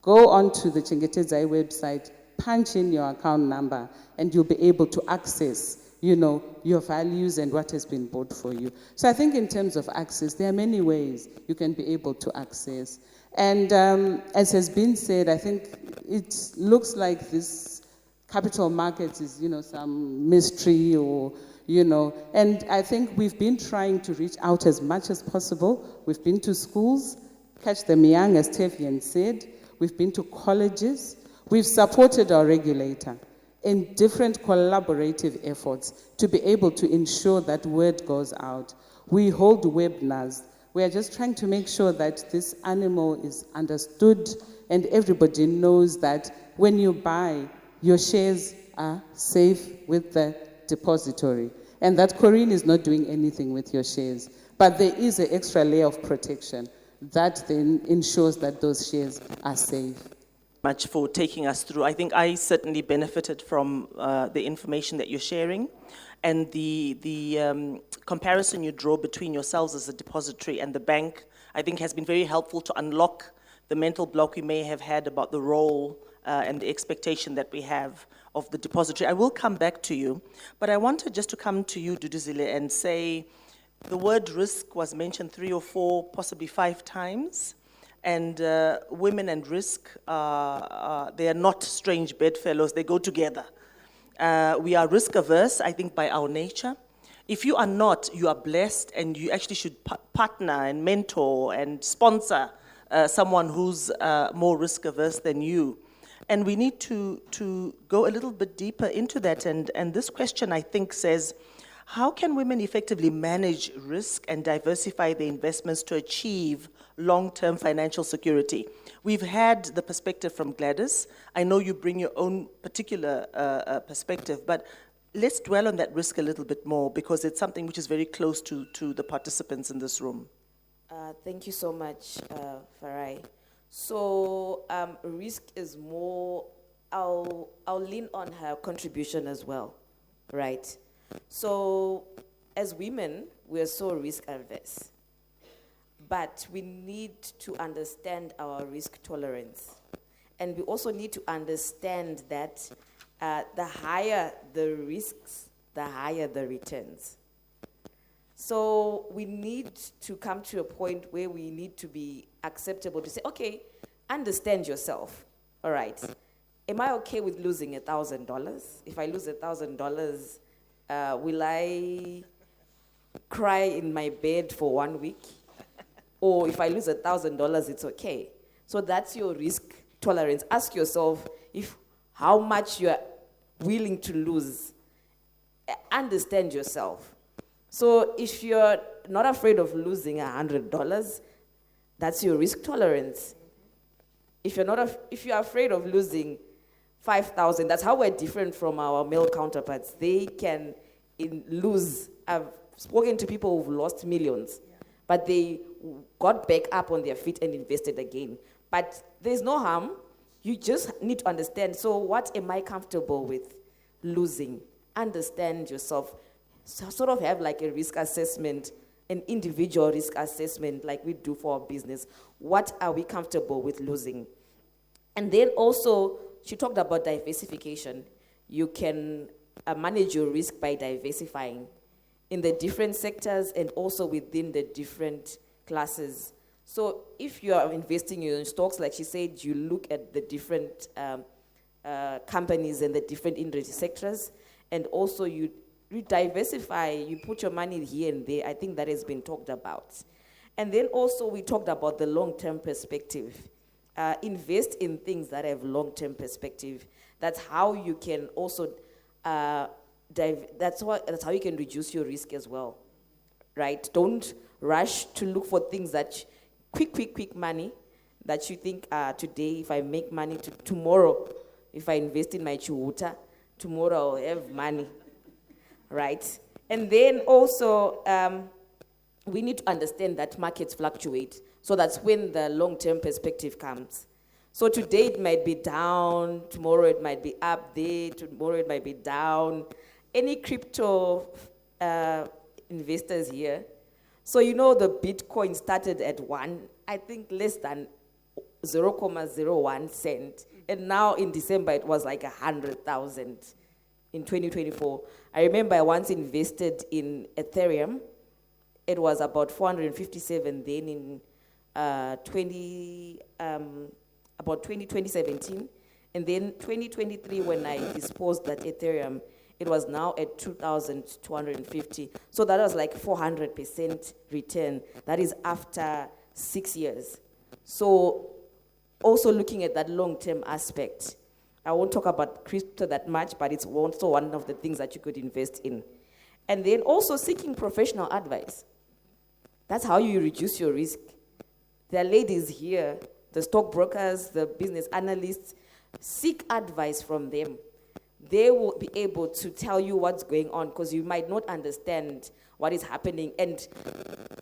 go onto the Chengetedzai website, punch in your account number, and you'll be able to access your values and what has been bought for you. So I think in terms of access, there are many ways you can be able to access. And as has been said, I think it looks like this capital markets is, some mystery or, and I think we've been trying to reach out as much as possible. We've been to schools, catch them young, as Tevian said. We've been to colleges. We've supported our regulator in different collaborative efforts to be able to ensure that word goes out. We hold webinars. We are just trying to make sure that this animal is understood and everybody knows that when you buy, your shares are safe with the depository. And that Corinne is not doing anything with your shares. But there is an extra layer of protection that then ensures that those shares are safe. Much for taking us through. I think I certainly benefited from the information that you're sharing, and the comparison you draw between yourselves as a depository and the bank, I think has been very helpful to unlock the mental block we may have had about the role and the expectation that we have of the depository. I will come back to you, but I wanted just to come to you, Duduzile, and say the word risk was mentioned 3 or 4, possibly 5 times. And women and risk, they are not strange bedfellows, they go together. We are risk averse, I think, by our nature. If you are not, you are blessed, and you actually should partner and mentor and sponsor someone who's more risk averse than you. And we need to go a little bit deeper into that. And this question, I think, says, how can women effectively manage risk and diversify their investments to achieve long-term financial security? We've had the perspective from Gladys. I know you bring your own particular perspective, but let's dwell on that risk a little bit more, because it's something which is very close to the participants in this room. Thank you so much, Farai. So risk is more, I'll lean on her contribution as well, right? So as women, we are so risk averse, but we need to understand our risk tolerance. And we also need to understand that the higher the risks, the higher the returns. So we need to come to a point where we need to be acceptable to say, okay, understand yourself, all right. Am I okay with losing $1,000? If I lose $1,000, will I cry in my bed for 1 week? Or if I lose $1,000, it's okay. So that's your risk tolerance. Ask yourself how much you're willing to lose. Understand yourself. So if you're not afraid of losing $100, that's your risk tolerance. If you're afraid of losing 5,000, that's how we're different from our male counterparts. They can lose. I've spoken to people who've lost millions, but they got back up on their feet and invested again. But there's no harm. You just need to understand, so what am I comfortable with losing? Understand yourself. So sort of have like a risk assessment, an individual risk assessment like we do for our business. What are we comfortable with losing? And then also, she talked about diversification. You can manage your risk by diversifying in the different sectors and also within the different classes. So if you are investing in stocks, like she said, you look at the different companies and the different industry sectors, and also you diversify, you put your money here and there. I think that has been talked about. And then also we talked about the long-term perspective. Invest in things that have long-term perspective. That's how you can also, that's how you can reduce your risk as well, right? Don't rush to look for things that, quick money, that you think, today if I make money, tomorrow, if I invest in my chihuta, tomorrow I'll have money, right? And then also, we need to understand that markets fluctuate. So that's when the long-term perspective comes. So today it might be down, tomorrow it might be up there, tomorrow it might be down. Any crypto investors here? So you know the Bitcoin started at I think less than 0.01 cent. And now in December it was like 100,000. in 2024. I remember I once invested in Ethereum. It was about 457 then in about 2017. And then 2023, when I disposed that Ethereum, it was now at 2,250. So that was like 400% return. That is after 6 years. So also looking at that long-term aspect, I won't talk about crypto that much, but it's also one of the things that you could invest in. And then also seeking professional advice. That's how you reduce your risk. There are ladies here, the stockbrokers, the business analysts, seek advice from them. They will be able to tell you what's going on because you might not understand what is happening. And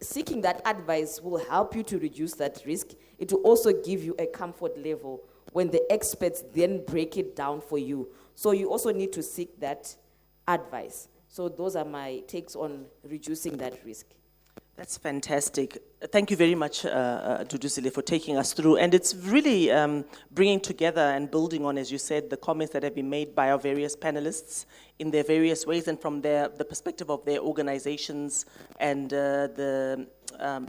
seeking that advice will help you to reduce that risk. It will also give you a comfort level when the experts then break it down for you. So you also need to seek that advice. So those are my takes on reducing that risk. That's fantastic. Thank you very much, Duduzile, for taking us through. And it's really bringing together and building on, as you said, the comments that have been made by our various panelists in their various ways and from the perspective of their organizations and the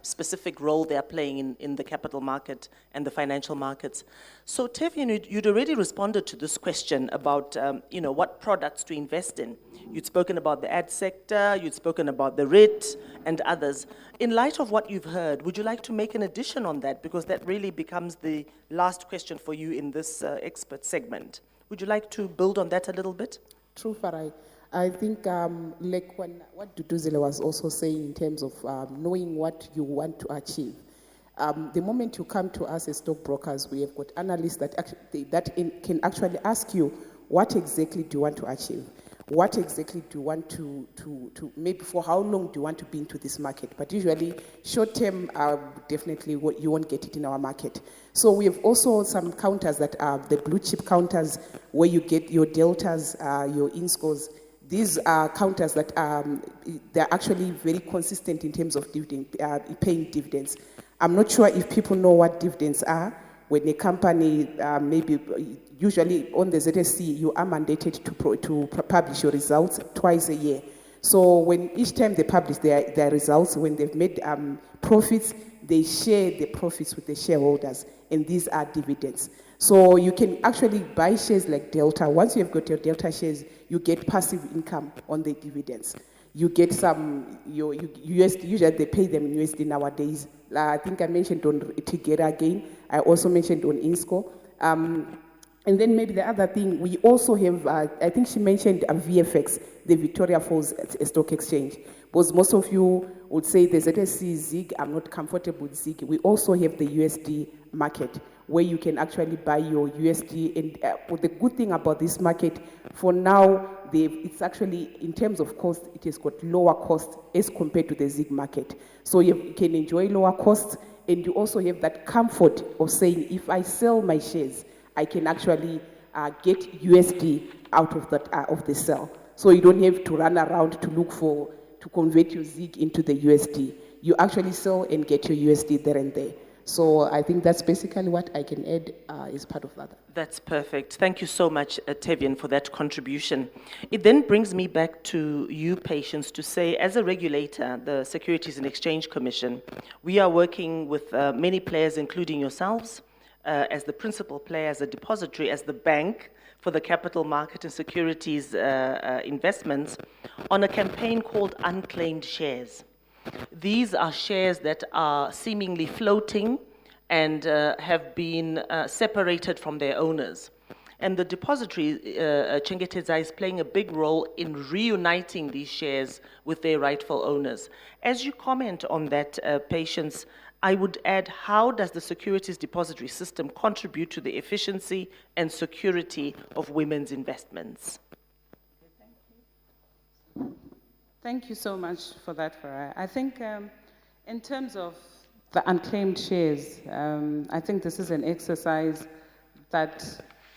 specific role they are playing in the capital market and the financial markets. So, Tevian, you'd already responded to this question about, what products to invest in. You'd spoken about the ad sector, you'd spoken about the REIT and others. In light of what you've heard, would you like to make an addition on that? Because that really becomes the last question for you in this expert segment. Would you like to build on that a little bit? True, Farai. I think like what Duduzile was also saying in terms of knowing what you want to achieve. The moment you come to us as stockbrokers, we have got analysts that can actually ask you, what exactly do you want to achieve? What exactly do you want to maybe for how long do you want to be into this market? But usually, short term, definitely you won't get it in our market. So we have also some counters that are the blue chip counters where you get your deltas, your inscores. These are counters that they're actually very consistent in terms of paying dividends. I'm not sure if people know what dividends are. When a company usually on the ZSC, you are mandated to publish your results twice a year. So when each time they publish their results, when they've made profits, they share the profits with the shareholders, and these are dividends. So you can actually buy shares like Delta. Once you have got your Delta shares, you get passive income on the dividends. You get some, USD, usually they pay them in USD nowadays. I think I mentioned on Tigera again. I also mentioned on INSCO. And then maybe the other thing, we also have, I think she mentioned VFX, the Victoria Falls Stock Exchange. Because most of you would say the ZSC ZIG, I'm not comfortable with ZIG. We also have the USD market where you can actually buy your USD. And the good thing about this market, for now, it's actually, in terms of cost, it has got lower cost as compared to the ZIG market. So you can enjoy lower costs, and you also have that comfort of saying, if I sell my shares, I can actually get USD out of that of the sell. So you don't have to run around to convert your ZIG into the USD. You actually sell and get your USD there and there. So I think that's basically what I can add as part of that. That's perfect. Thank you so much, Tevian, for that contribution. It then brings me back to you, Patience, to say, as a regulator, the Securities and Exchange Commission, we are working with many players, including yourselves, as the principal player, as a depository, as the bank for the capital market and securities investments, on a campaign called Unclaimed Shares. These are shares that are seemingly floating and have been separated from their owners. And the depository, Chengetedza, is playing a big role in reuniting these shares with their rightful owners. As you comment on that, Patience, I would add, how does the securities depository system contribute to the efficiency and security of women's investments? Thank you so much for that, Farah. I think in terms of the unclaimed shares, I think this is an exercise that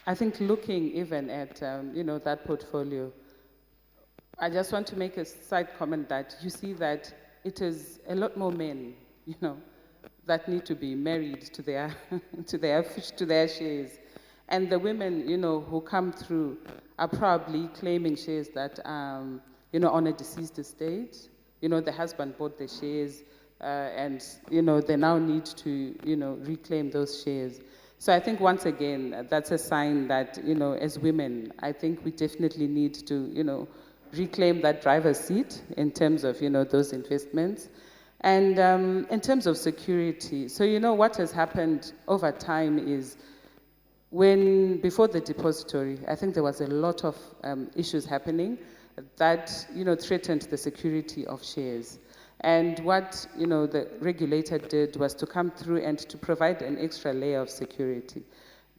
I think looking even at, that portfolio, I just want to make a side comment that you see that it is a lot more men, that need to be married to their to their shares. And the women, who come through are probably claiming shares that, on a deceased estate. The husband bought the shares and, they now need to, reclaim those shares. So I think once again, that's a sign that, as women, I think we definitely need to, reclaim that driver's seat in terms of, those investments. And in terms of security, so what has happened over time is before the depository, I think there was a lot of issues happening that, threatened the security of shares. And what, the regulator did was to come through and to provide an extra layer of security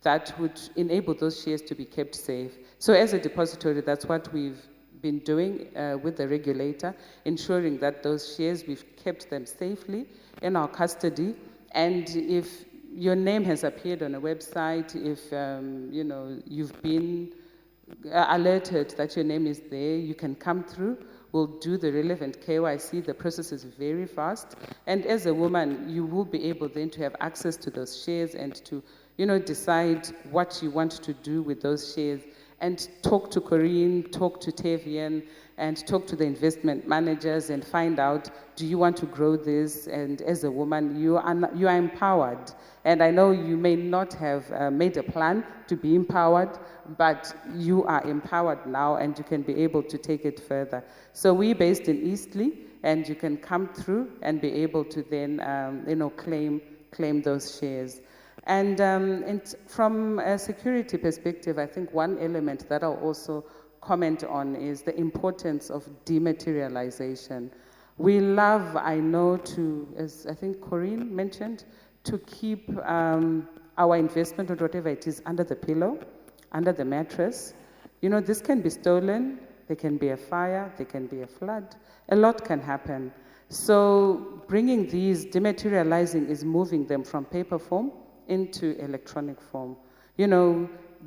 that would enable those shares to be kept safe. So as a depository, that's what we've been doing with the regulator, ensuring that those shares, we've kept them safely in our custody. And if your name has appeared on a website, if you've been alerted that your name is there, you can come through. We'll do the relevant KYC. The process is very fast. And as a woman, you will be able then to have access to those shares and to, decide what you want to do with those shares. And talk to Corinne, talk to Tavian, and talk to the investment managers and find out, do you want to grow this? And as a woman, you are empowered. And I know you may not have made a plan to be empowered, but you are empowered now and you can be able to take it further. So we're based in Eastleigh, and you can come through and be able to then, claim those shares. And from a security perspective, I think one element that I'll also comment on is the importance of dematerialization. We love, I know, as I think Corinne mentioned, to keep our investment or whatever it is under the pillow, under the mattress. This can be stolen, there can be a fire, there can be a flood, a lot can happen. So bringing these, dematerializing is moving them from paper form into electronic form.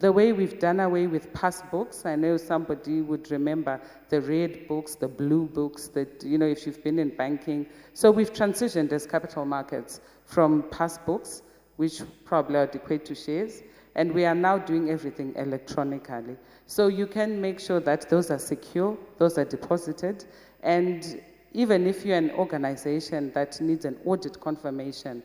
The way we've done away with pass books, I know somebody would remember the red books, the blue books that, if you've been in banking. So we've transitioned as capital markets from pass books, which probably are equate to shares, and we are now doing everything electronically. So you can make sure that those are secure, those are deposited, and even if you're an organization that needs an audit confirmation,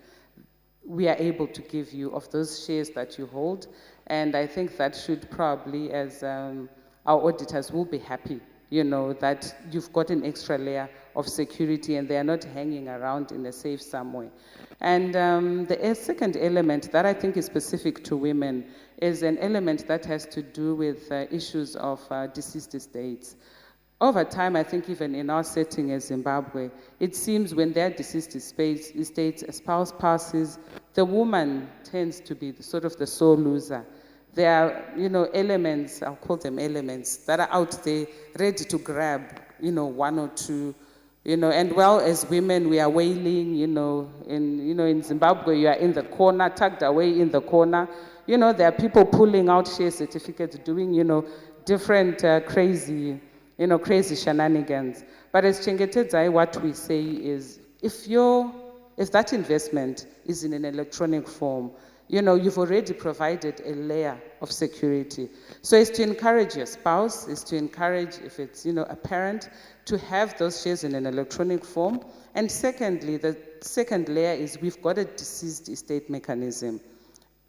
we are able to give you of those shares that you hold. And I think that should probably, as our auditors will be happy, that you've got an extra layer of security and they are not hanging around in a safe somewhere. And the second element that I think is specific to women is an element that has to do with issues of deceased estates. Over time, I think even in our setting as Zimbabwe, it seems when there are deceased estates, a spouse passes, the woman tends to be sort of the sole loser. There are, elements, I'll call them elements, that are out there ready to grab, one or two, and as women, we are wailing, in Zimbabwe, you are in the corner, tucked away in the corner. There are people pulling out share certificates, doing, different crazy shenanigans. But as Chengetedzai, what we say is, if that investment is in an electronic form, you've already provided a layer of security. So it's to encourage your spouse, it's to encourage, if it's, a parent, to have those shares in an electronic form. And secondly, the second layer is we've got a deceased estate mechanism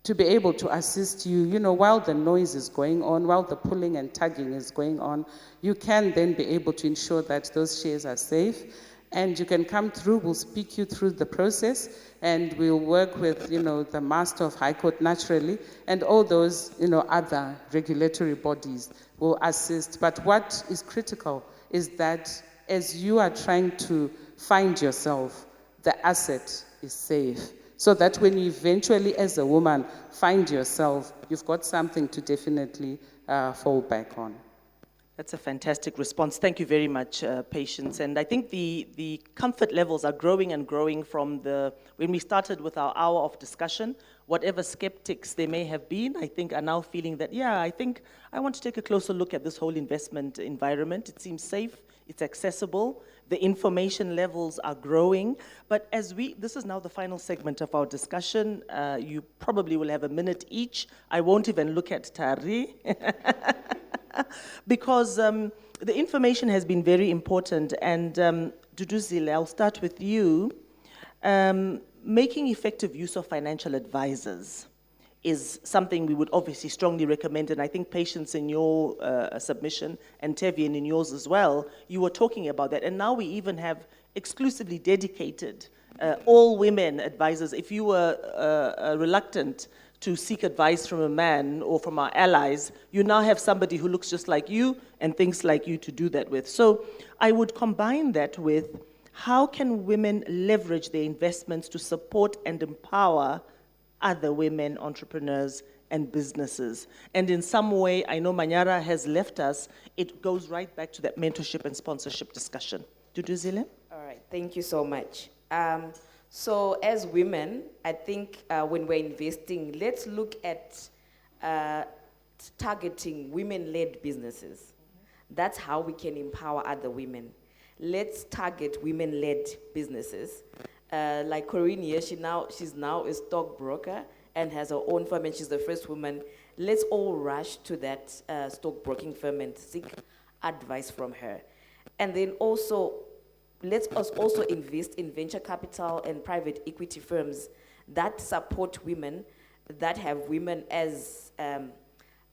to be able to assist you, while the noise is going on, while the pulling and tugging is going on, you can then be able to ensure that those shares are safe. And you can come through, we'll speak you through the process, and we'll work with, the Master of High Court naturally, and all those, other regulatory bodies will assist. But what is critical is that as you are trying to find yourself, the asset is safe. So that when you eventually, as a woman, find yourself, you've got something to definitely fall back on. That's a fantastic response. Thank you very much, Patience. And I think the comfort levels are growing and growing from when we started with our hour of discussion. Whatever skeptics there may have been, I think are now feeling that, I think I want to take a closer look at this whole investment environment. It seems safe, it's accessible, The information levels are growing. But this is now the final segment of our discussion. You probably will have a minute each. I won't even look at Tari. Because the information has been very important. And Duduzile, I'll start with you. Making effective use of financial advisors is something we would obviously strongly recommend, and I think Patience in your submission, and Tevian in yours as well, you were talking about that, and now we even have exclusively dedicated all women advisors. If you were reluctant to seek advice from a man or from our allies, you now have somebody who looks just like you and thinks like you to do that with. So I would combine that with how can women leverage their investments to support and empower other women entrepreneurs and businesses. And in some way, I know Manyara has left us, it goes right back to that mentorship and sponsorship discussion. Duduzile? All right, thank you so much. So as women, I think when we're investing, let's look at targeting women-led businesses. That's how we can empower other women. Let's target women-led businesses. Like Corinne here, she's now a stockbroker and has her own firm, and she's the first woman. Let's all rush to that stockbroking firm and seek advice from her. And then also, let's us also invest in venture capital and private equity firms that support women, that have women as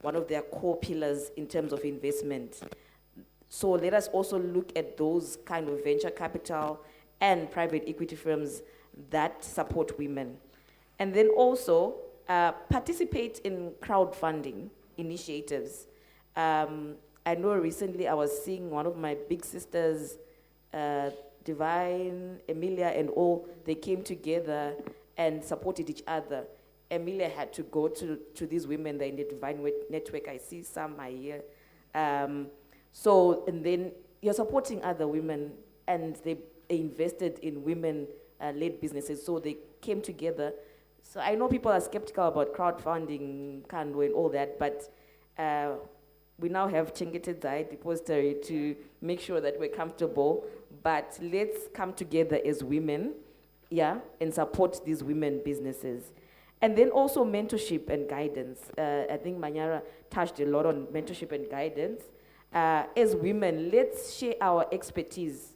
one of their core pillars in terms of investment. So let us also look at those kind of venture capital and private equity firms that support women. And then also participate in crowdfunding initiatives. I know recently I was seeing one of my big sisters, Divine, Emilia and all, they came together and supported each other. Emilia had to go to these women that in the Divine network. I see some are here. So, and then you're supporting other women, and they invested in women-led businesses, so they came together. So I know people are skeptical about crowdfunding, Kando and all that, but we now have Chengetedzai Depository to make sure that we're comfortable, but let's come together as women, and support these women businesses. And then also mentorship and guidance. I think Manyara touched a lot on mentorship and guidance. As women, let's share our expertise.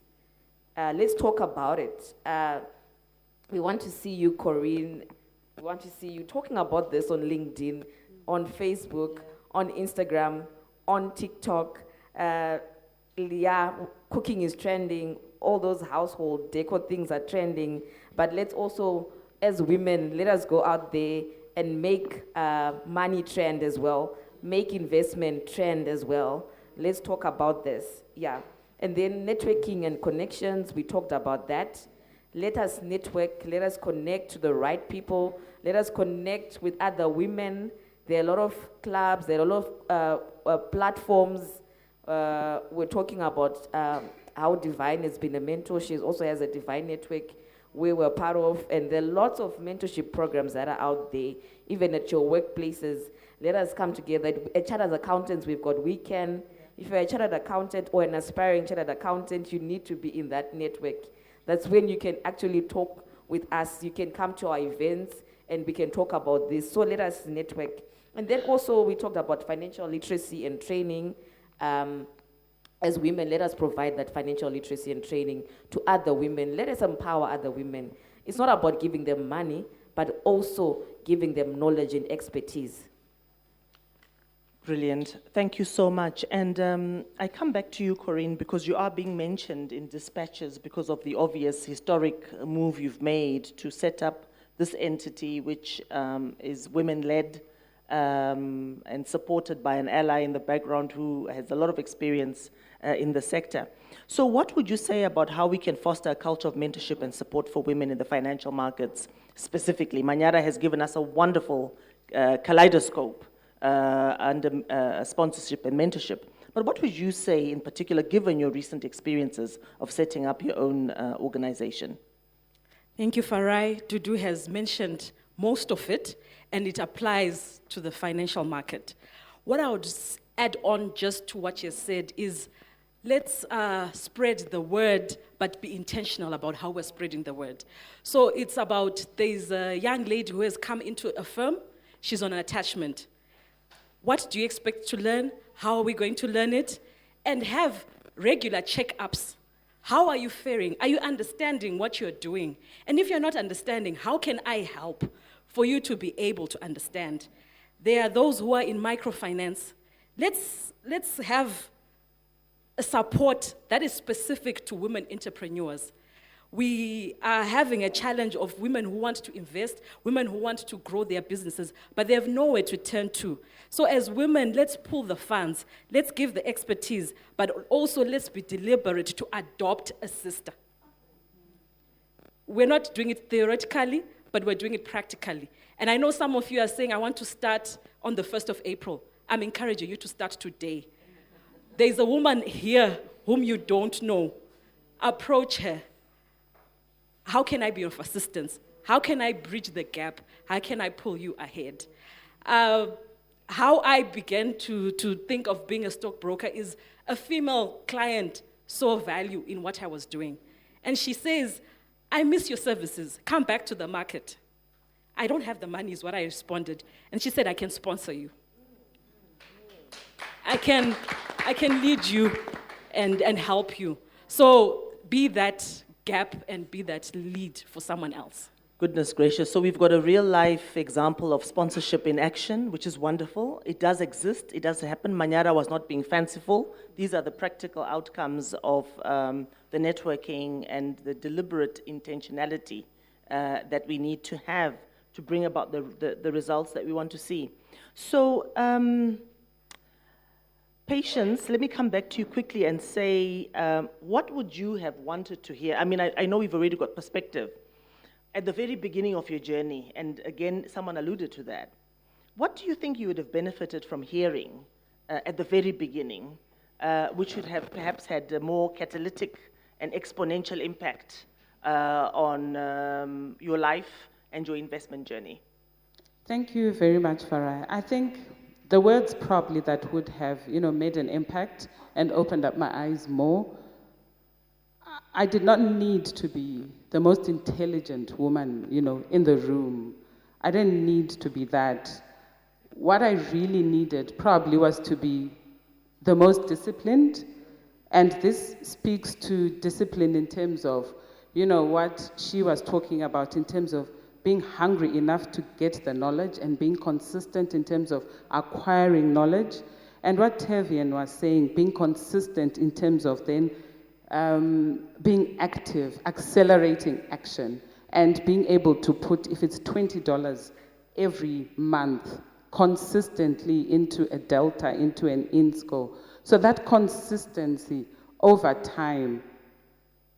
Let's talk about it. We want to see you, Corinne. We want to see you talking about this on LinkedIn, on Facebook, on Instagram, on TikTok. Cooking is trending. All those household decor things are trending. But let's also, as women, let us go out there and make money trend as well. Make investment trend as well. Let's talk about this. And then networking and connections, we talked about that. Let us network, let us connect to the right people, let us connect with other women. There are a lot of clubs, there are a lot of platforms. We're talking about how Divine has been a mentor. She also has a Divine network where we're part of, and there are lots of mentorship programs that are out there, even at your workplaces. Let us come together. At Chartered Accountants, we've got Weekend. If you're a chartered accountant or an aspiring chartered accountant, you need to be in that network. That's when you can actually talk with us. You can come to our events and we can talk about this. So let us network. And then also we talked about financial literacy and training. As women, let us provide that financial literacy and training to other women. Let us empower other women. It's not about giving them money, but also giving them knowledge and expertise. Brilliant. Thank you so much. And I come back to you, Corinne, because you are being mentioned in dispatches because of the obvious historic move you've made to set up this entity, which is women-led and supported by an ally in the background who has a lot of experience in the sector. So what would you say about how we can foster a culture of mentorship and support for women in the financial markets specifically? Manyara has given us a wonderful kaleidoscope under sponsorship and mentorship. But what would you say in particular, given your recent experiences of setting up your own organization? Thank you, Farai. Dudu has mentioned most of it, and it applies to the financial market. What I would add on just to what you said is, let's spread the word, but be intentional about how we're spreading the word. So it's about, there's a young lady who has come into a firm. She's on an attachment. What do you expect to learn? How are we going to learn it? And have regular checkups. How are you faring? Are you understanding what you're doing? And if you're not understanding, how can I help for you to be able to understand? There are those who are in microfinance. Let's have a support that is specific to women entrepreneurs. We are having a challenge of women who want to invest, women who want to grow their businesses, but they have nowhere to turn to. So as women, let's pull the funds, let's give the expertise, but also let's be deliberate to adopt a sister. We're not doing it theoretically, but we're doing it practically. And I know some of you are saying, I want to start on the 1st of April. I'm encouraging you to start today. There's a woman here whom you don't know. Approach her. How can I be of assistance? How can I bridge the gap? How can I pull you ahead? How I began to think of being a stockbroker is a female client saw value in what I was doing. And she says, I miss your services. Come back to the market. I don't have the money is what I responded. And she said, I can sponsor you. I can lead you and help you. So be that gap and be that lead for someone else. Goodness gracious. So we've got a real life example of sponsorship in action, which is wonderful. It does exist. It does happen. Manyara was not being fanciful. These are the practical outcomes of the networking and the deliberate intentionality that we need to have to bring about the results that we want to see. So, Patience, let me come back to you quickly and say, what would you have wanted to hear? I mean, I know we've already got perspective. At the very beginning of your journey, and again, someone alluded to that, what do you think you would have benefited from hearing at the very beginning, which would have perhaps had a more catalytic and exponential impact on your life and your investment journey? Thank you very much, Farah. I think the words probably that would have, made an impact and opened up my eyes more. I did not need to be the most intelligent woman, in the room. I didn't need to be that. What I really needed probably was to be the most disciplined. And this speaks to discipline in terms of, what she was talking about in terms of being hungry enough to get the knowledge and being consistent in terms of acquiring knowledge. And what Tevian was saying, being consistent in terms of then being active, accelerating action, and being able to put, if it's $20 every month, consistently into a delta, into an INSCO. So that consistency over time,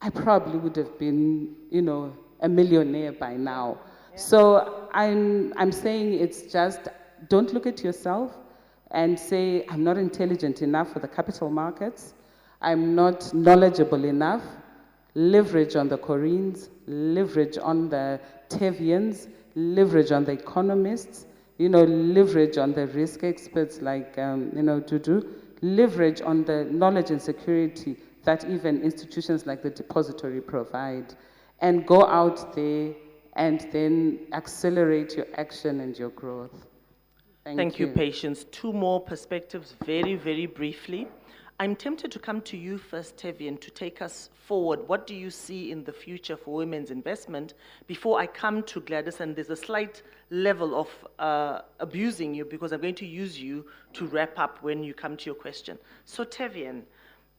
I probably would have been, a millionaire by now. So I'm saying it's just, don't look at yourself and say, I'm not intelligent enough for the capital markets. I'm not knowledgeable enough. Leverage on the Koreans, leverage on the Tevians, leverage on the economists, leverage on the risk experts like, Dudu, leverage on the knowledge and security that even institutions like the Depository provide, and go out there and then accelerate your action and your growth. Thank you. Patience. Two more perspectives, very, very briefly. I'm tempted to come to you first, Tevian, to take us forward. What do you see in the future for women's investment? Before I come to Gladys, and there's a slight level of abusing you because I'm going to use you to wrap up when you come to your question. So Tevian,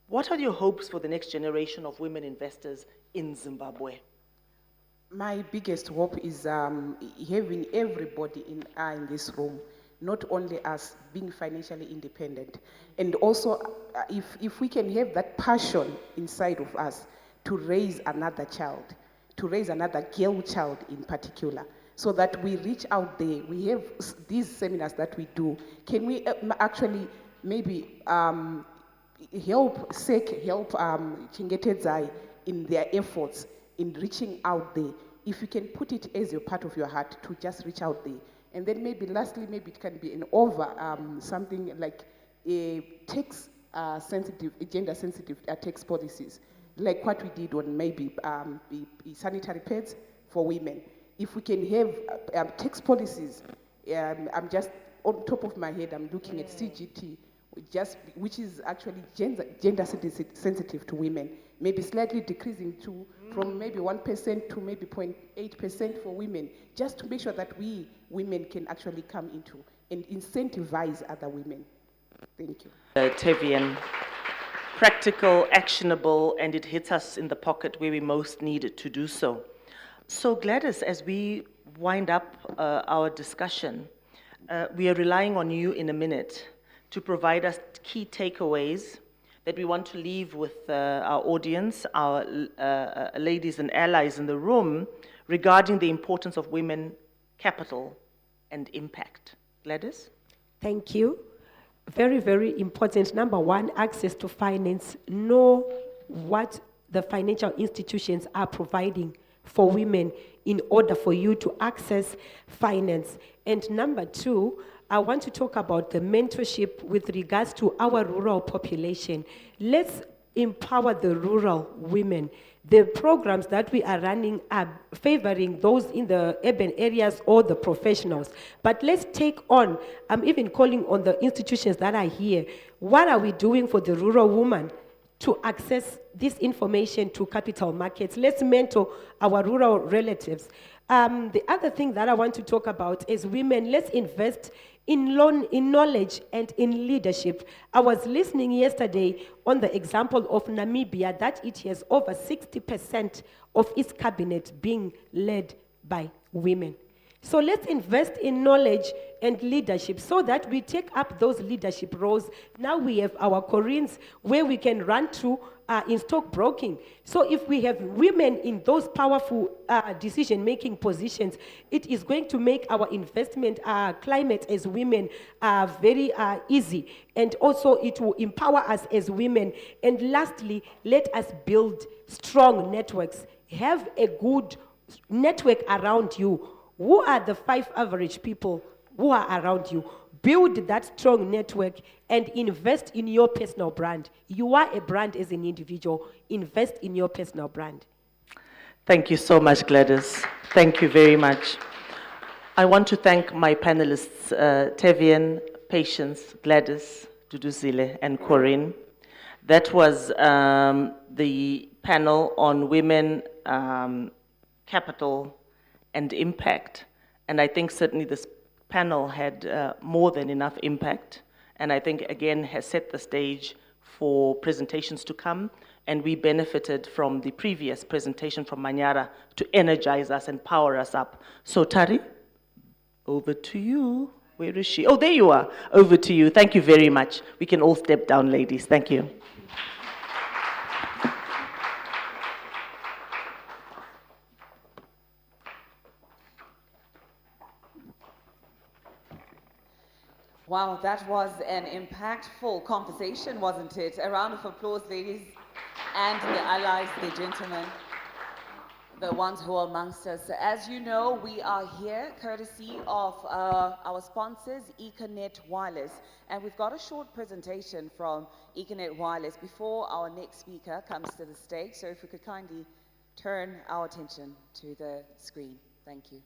what are your hopes for the next generation of women investors in Zimbabwe? My biggest hope is having everybody in this room, not only us being financially independent, and also if we can have that passion inside of us to raise another child, to raise another girl child in particular, so that we reach out there. We have these seminars that we do. Can we actually maybe help Chengetedzai in their efforts in reaching out there? If you can put it as your part of your heart to just reach out there. And then maybe lastly, maybe it can be an something like a tax gender-sensitive tax policies, like what we did on maybe the sanitary pads for women. If we can have tax policies, I'm just on top of my head, I'm looking at CGT, which is actually gender sensitive to women, maybe slightly decreasing from maybe 1% to maybe 0.8% for women, just to make sure that we women can actually come into and incentivize other women. Thank you. Tevian, practical, actionable, and it hits us in the pocket where we most need it to do so. So Gladys, as we wind up our discussion, we are relying on you in a minute to provide us key takeaways that we want to leave with our audience, our ladies and allies in the room, regarding the importance of women, capital, and impact. Gladys? Thank you. Very, very important. Number one, access to finance. Know what the financial institutions are providing for women in order for you to access finance. And number two, I want to talk about the mentorship with regards to our rural population. Let's empower the rural women. The programs that we are running are favoring those in the urban areas or the professionals. But let's take on, I'm even calling on the institutions that are here. What are we doing for the rural woman to access this information to capital markets? Let's mentor our rural relatives. The other thing that I want to talk about is women. Let's invest in knowledge and in leadership. I was listening yesterday on the example of Namibia, that it has over 60% of its cabinet being led by women. So let's invest in knowledge and leadership so that we take up those leadership roles. Now we have our Koreans where we can run to in stockbroking. So if we have women in those powerful decision-making positions, it is going to make our investment climate as women very easy. And also it will empower us as women. And lastly, let us build strong networks. Have a good network around you. Who are the 5 average people who are around you? Build that strong network and invest in your personal brand. You are a brand as an individual. Invest in your personal brand. Thank you so much, Gladys. Thank you very much. I want to thank my panelists, Tevian, Patience, Gladys, Duduzile, and Corinne. That was the panel on women, capital, and impact. And I think certainly this panel had more than enough impact, and I think again has set the stage for presentations to come, and we benefited from the previous presentation from Manyara to energize us and power us up. So Tari, over to you. Where is she? Oh, there you are. Over to you. Thank you very much. We can all step down, ladies. Thank you. Wow, that was an impactful conversation, wasn't it? A round of applause, ladies and the allies, the gentlemen, the ones who are amongst us. As you know, we are here courtesy of our sponsors, Econet Wireless. And we've got a short presentation from Econet Wireless before our next speaker comes to the stage. So if we could kindly turn our attention to the screen. Thank you.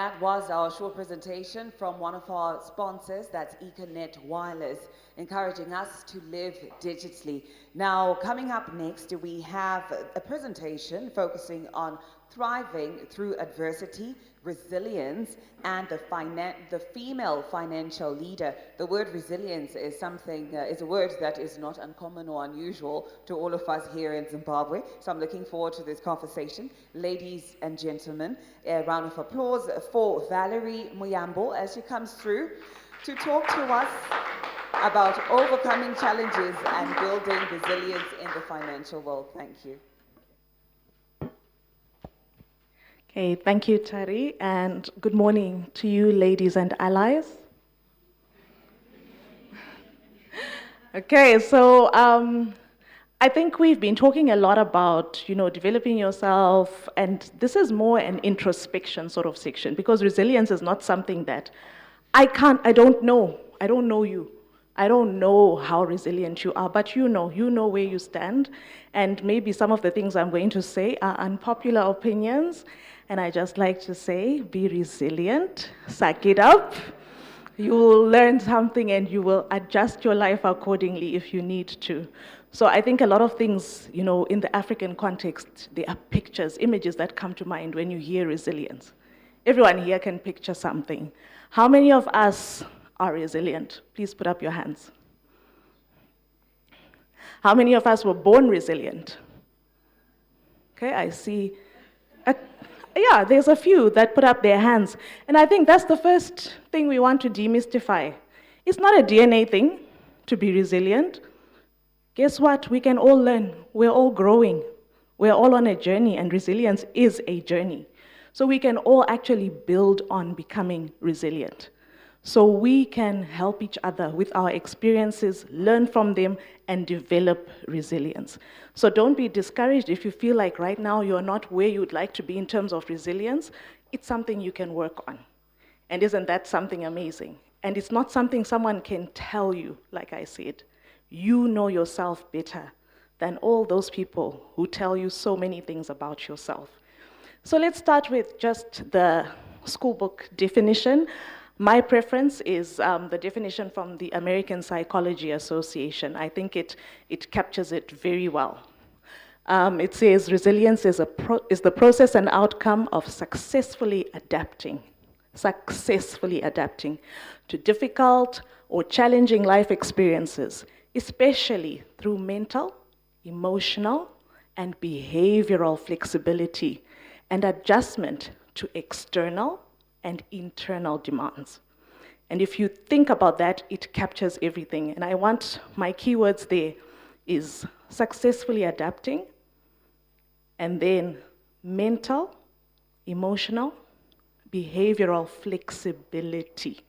that was our short presentation from one of our sponsors, that's Econet Wireless, encouraging us to live digitally. Now, coming up next, we have a presentation focusing on thriving through adversity, resilience, and the female financial leader. The word resilience is is a word that is not uncommon or unusual to all of us here in Zimbabwe. So I'm looking forward to this conversation. Ladies and gentlemen, a round of applause for Valerie Muyambo as she comes through to talk to us about overcoming challenges and building resilience in the financial world. Thank you. Okay, thank you, Tari, and good morning to you, ladies and allies. Okay, so I think we've been talking a lot about, developing yourself, and this is more an introspection sort of section, because resilience is not something that I don't know you. I don't know how resilient you are, but you know where you stand, and maybe some of the things I'm going to say are unpopular opinions, and I just like to say, be resilient, suck it up. You will learn something and you will adjust your life accordingly if you need to. So I think a lot of things, in the African context, there are pictures, images that come to mind when you hear resilience. Everyone here can picture something. How many of us are resilient? Please put up your hands. How many of us were born resilient? Okay, I see. Yeah, there's a few that put up their hands. And I think that's the first thing we want to demystify. It's not a DNA thing to be resilient. Guess what? We can all learn. We're all growing. We're all on a journey, and resilience is a journey. So we can all actually build on becoming resilient. So we can help each other with our experiences, learn from them, and develop resilience. So don't be discouraged if you feel like right now you're not where you'd like to be in terms of resilience. It's something you can work on. And isn't that something amazing? And it's not something someone can tell you, like I said. You know yourself better than all those people who tell you so many things about yourself. So let's start with just the school book definition. My preference is the definition from the American Psychology Association. I think it captures it very well. It says resilience is the process and outcome of successfully adapting to difficult or challenging life experiences, especially through mental, emotional, and behavioral flexibility and adjustment to external and internal demands. And if you think about that, it captures everything. And I want my keywords there is successfully adapting, and then mental, emotional, behavioral flexibility.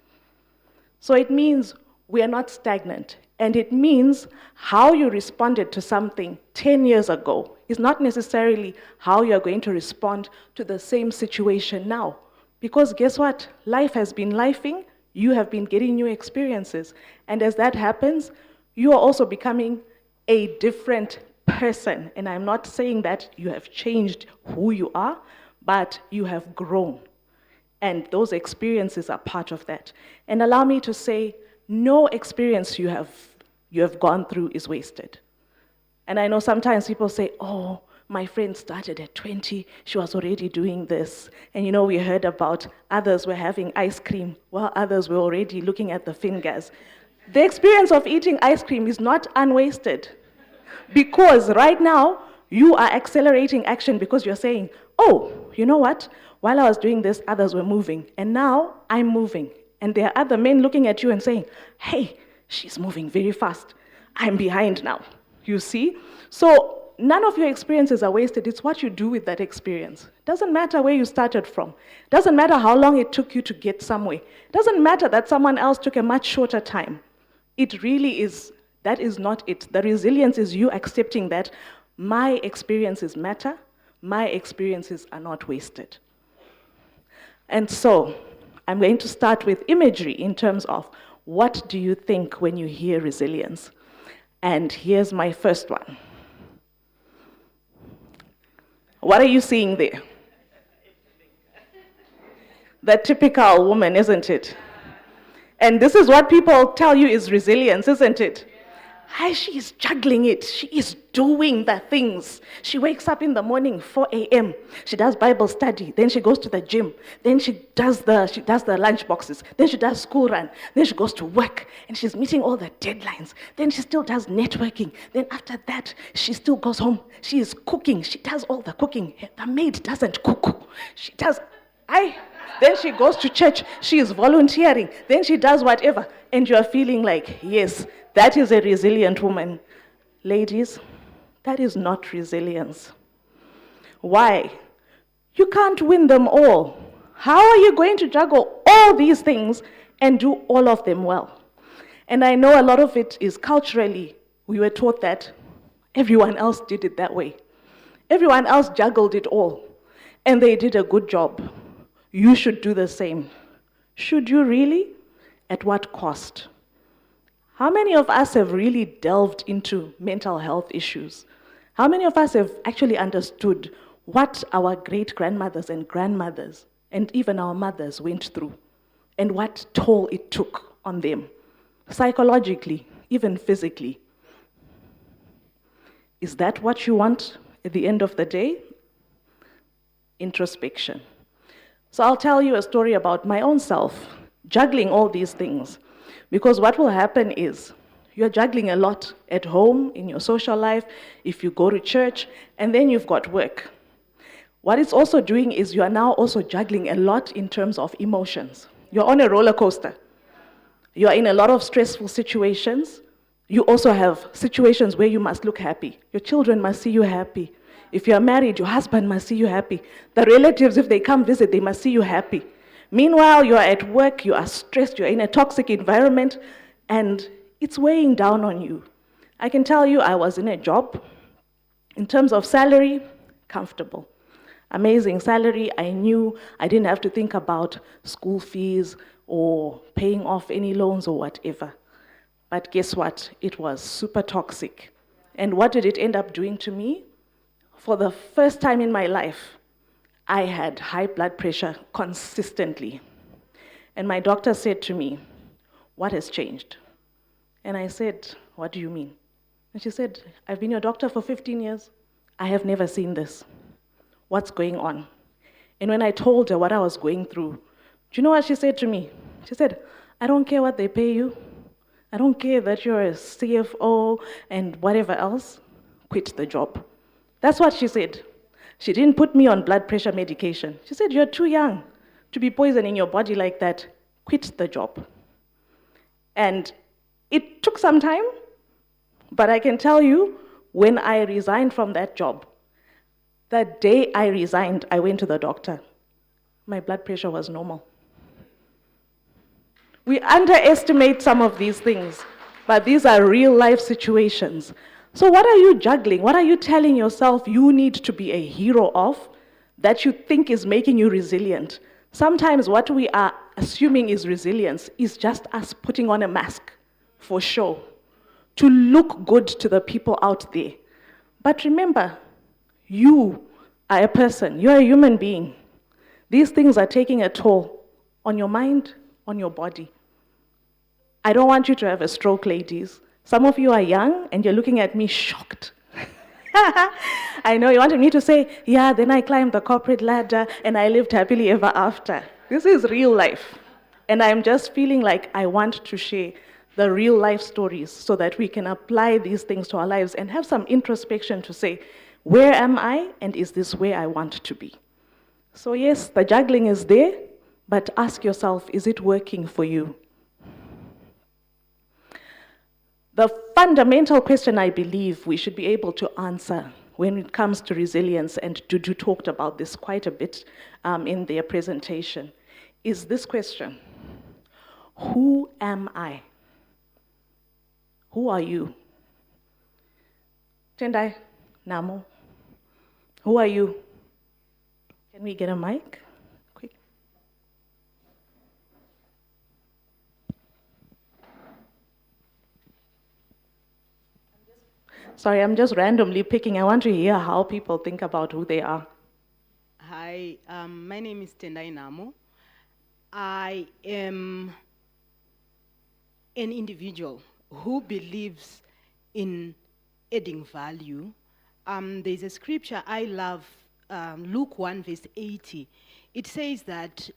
So it means we are not stagnant. And it means how you responded to something 10 years ago is not necessarily how you're going to respond to the same situation now. Because guess what? Life has been lifing, you have been getting new experiences. And as that happens, you are also becoming a different person. And I'm not saying that you have changed who you are, but you have grown. And those experiences are part of that. And allow me to say, no experience you have gone through is wasted. And I know sometimes people say, oh, my friend started at 20, she was already doing this. And we heard about others were having ice cream, while others were already looking at the fingers. The experience of eating ice cream is not unwasted. Because right now, you are accelerating action because you're saying, oh, you know what? While I was doing this, others were moving. And now I'm moving. And there are other men looking at you and saying, hey, she's moving very fast. I'm behind now. You see? So none of your experiences are wasted. It's what you do with that experience. Doesn't matter where you started from. Doesn't matter how long it took you to get somewhere. Doesn't matter that someone else took a much shorter time. It really is, that is not it. The resilience is you accepting that my experiences matter, my experiences are not wasted. And so, I'm going to start with imagery in terms of what do you think when you hear resilience? And here's my first one. What are you seeing there? The typical woman, isn't it? And this is what people tell you is resilience, isn't it? Hi, she is juggling it. She is doing the things. She wakes up in the morning, 4 a.m. She does Bible study. Then she goes to the gym. Then she does the lunch boxes. Then she does school run. Then she goes to work. And she's meeting all the deadlines. Then she still does networking. Then after that, she still goes home. She is cooking. She does all the cooking. The maid doesn't cook. She does... Then she goes to church. She is volunteering. Then she does whatever. And you're feeling like, yes, that is a resilient woman. Ladies, that is not resilience. Why? You can't win them all. How are you going to juggle all these things and do all of them well? And I know a lot of it is culturally. We were taught that everyone else did it that way. Everyone else juggled it all. And they did a good job. You should do the same. Should you really? At what cost? How many of us have really delved into mental health issues? How many of us have actually understood what our great-grandmothers and grandmothers and even our mothers went through and what toll it took on them, psychologically, even physically? Is that what you want at the end of the day? Introspection. So I'll tell you a story about my own self, juggling all these things. Because what will happen is, you're juggling a lot at home, in your social life, if you go to church, and then you've got work. What it's also doing is you are now also juggling a lot in terms of emotions. You're on a roller coaster. You're in a lot of stressful situations. You also have situations where you must look happy. Your children must see you happy. If you're married, your husband must see you happy. The relatives, if they come visit, they must see you happy. Meanwhile, you are at work, you are stressed, you're in a toxic environment, and it's weighing down on you. I can tell you I was in a job. In terms of salary, comfortable. Amazing salary. I knew I didn't have to think about school fees or paying off any loans or whatever. But guess what? It was super toxic. And what did it end up doing to me? For the first time in my life, I had high blood pressure consistently. And my doctor said to me, "What has changed?" And I said, "What do you mean?" And she said, "I've been your doctor for 15 years. I have never seen this. What's going on?" And when I told her what I was going through, do you know what she said to me? She said, "I don't care what they pay you. I don't care that you're a CFO and whatever else. Quit the job." That's what she said. She didn't put me on blood pressure medication. She said, "You're too young to be poisoning your body like that. Quit the job." And it took some time, but I can tell you, when I resigned from that job, the day I resigned, I went to the doctor. My blood pressure was normal. We underestimate some of these things, but these are real life situations. So what are you juggling? What are you telling yourself you need to be a hero of that you think is making you resilient? Sometimes what we are assuming is resilience is just us putting on a mask for show, to look good to the people out there. But remember, you are a person, you're a human being. These things are taking a toll on your mind, on your body. I don't want you to have a stroke, ladies. Some of you are young and you're looking at me shocked. I know you wanted me to say, "Yeah, then I climbed the corporate ladder and I lived happily ever after." This is real life. And I'm just feeling like I want to share the real life stories so that we can apply these things to our lives and have some introspection to say, where am I and is this where I want to be? So yes, the juggling is there, but ask yourself, is it working for you? The fundamental question I believe we should be able to answer when it comes to resilience, and Dudu talked about this quite a bit in their presentation, is this question: who am I? Who are you? Tendai, Namo, who are you? Can we get a mic? Quick. Sorry, I'm just randomly picking. I want to hear how people think about who they are. Hi, my name is Tendai Namo. I am an individual who believes in adding value. There's a scripture I love, Luke 1 verse 80. It says that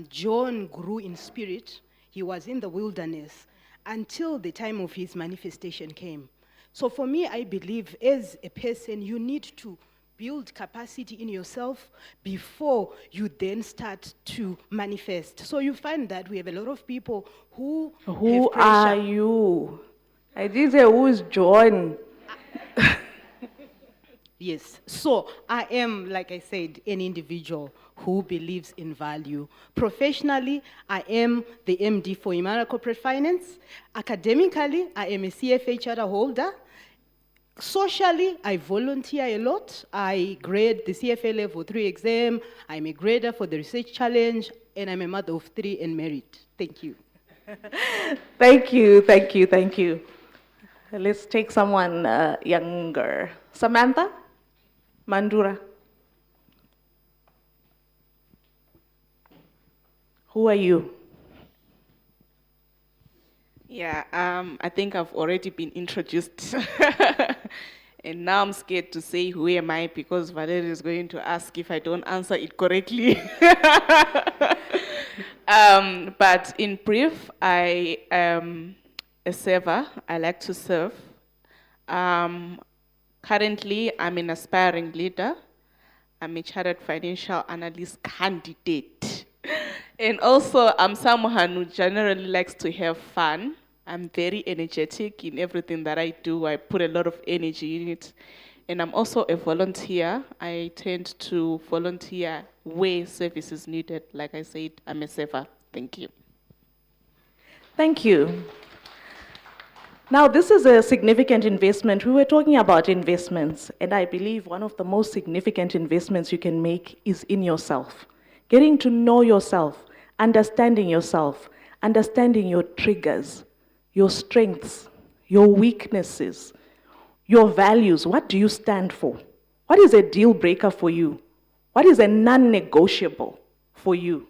John grew in spirit. He was in the wilderness until the time of his manifestation came. So for me, I believe as a person, you need to build capacity in yourself before you then start to manifest. So you find that we have a lot of people who Who have pressure. are you? I did say, who is John? Yes. So I am, like I said, an individual who believes in value. Professionally, I am the MD for Imara Corporate Finance. Academically, I am a CFA charter holder. Socially, I volunteer a lot. I grade the CFA Level 3 exam. I'm a grader for the Research Challenge, and I'm a mother of 3 and married. Thank you. Thank you, thank you, thank you. Let's take someone younger. Samantha? Mandura? Who are you? Yeah, I think I've already been introduced. And now I'm scared to say who am I because Valerie is going to ask if I don't answer it correctly. But in brief, I am a server. I like to serve. Currently, I'm an aspiring leader. I'm a chartered financial analyst candidate. And also, I'm someone who generally likes to have fun. I'm very energetic in everything that I do. I put a lot of energy in it. And I'm also a volunteer. I tend to volunteer where service is needed. Like I said, I'm a server. Thank you. Thank you. Now, this is a significant investment. We were talking about investments, and I believe one of the most significant investments you can make is in yourself. Getting to know yourself, understanding your triggers, your strengths, your weaknesses, your values. What do you stand for? What is a deal breaker for you? What is a non-negotiable for you?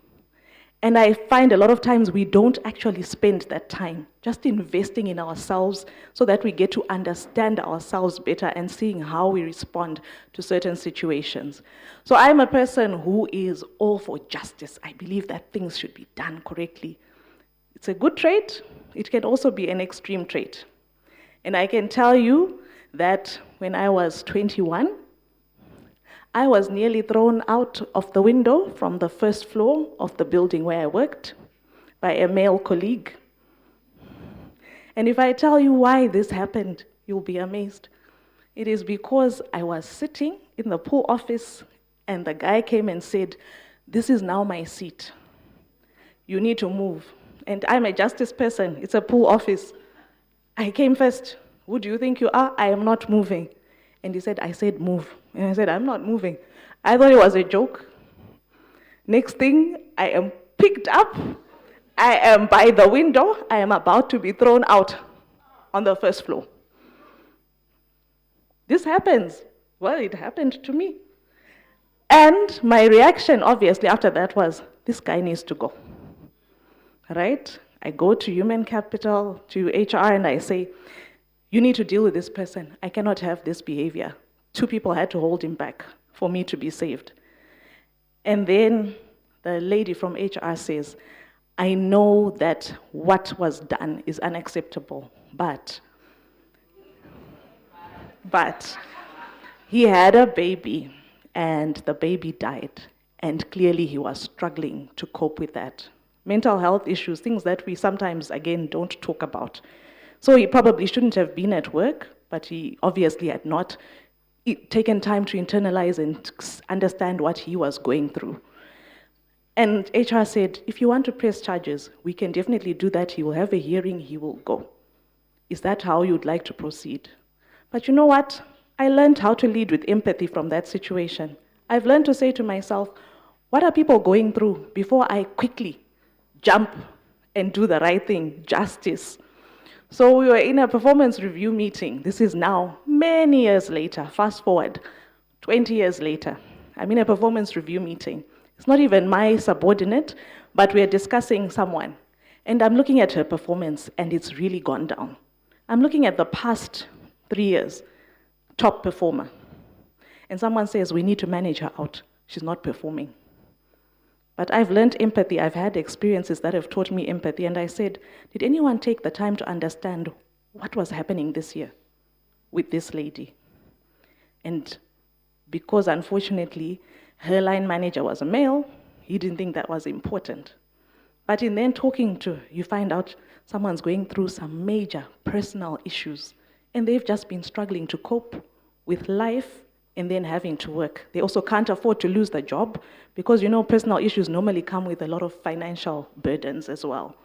And I find a lot of times we don't actually spend that time just investing in ourselves so that we get to understand ourselves better and seeing how we respond to certain situations. So I'm a person who is all for justice. I believe that things should be done correctly. It's a good trait. It can also be an extreme trait. And I can tell you that when I was 21, I was nearly thrown out of the window from the first floor of the building where I worked by a male colleague. And if I tell you why this happened, you'll be amazed. It is because I was sitting in the pool office and the guy came and said, "This is now my seat. You need to move." And I'm a justice person. It's a pool office. I came first. "Who do you think you are?" "I am not moving." And he said, "I said move." And I said, "I'm not moving." I thought it was a joke. Next thing, I am picked up. I am by the window. I am about to be thrown out on the first floor. This happens. Well, it happened to me. And my reaction, obviously, after that was, this guy needs to go. Right? I go to human capital, to HR, and I say, "You need to deal with this person. I cannot have this behavior." 2 people had to hold him back for me to be saved. And then the lady from HR says, "I know that what was done is unacceptable, but he had a baby and the baby died, and clearly he was struggling to cope with that. Mental health issues, things that we sometimes, again, don't talk about. So he probably shouldn't have been at work, but he obviously had not taken time to internalize and understand what he was going through." And HR said, "If you want to press charges, we can definitely do that. He will have a hearing, he will go. Is that how you'd like to proceed?" But you know what? I learned how to lead with empathy from that situation. I've learned to say to myself, what are people going through before I quickly jump and do the right thing, justice. So we were in a performance review meeting. This is now many years later. Fast forward, 20 years later. I'm in a performance review meeting. It's not even my subordinate, but we are discussing someone, and I'm looking at her performance, and it's really gone down. I'm looking at the past 3 years, top performer. And someone says, we need to manage her out. She's not performing. But I've learned empathy. I've had experiences that have taught me empathy. And I said, did anyone take the time to understand what was happening this year with this lady? And because unfortunately, her line manager was a male, he didn't think that was important. But in then talking to, you find out someone's going through some major personal issues, and they've just been struggling to cope with life and then having to work. They also can't afford to lose the job because, personal issues normally come with a lot of financial burdens as well.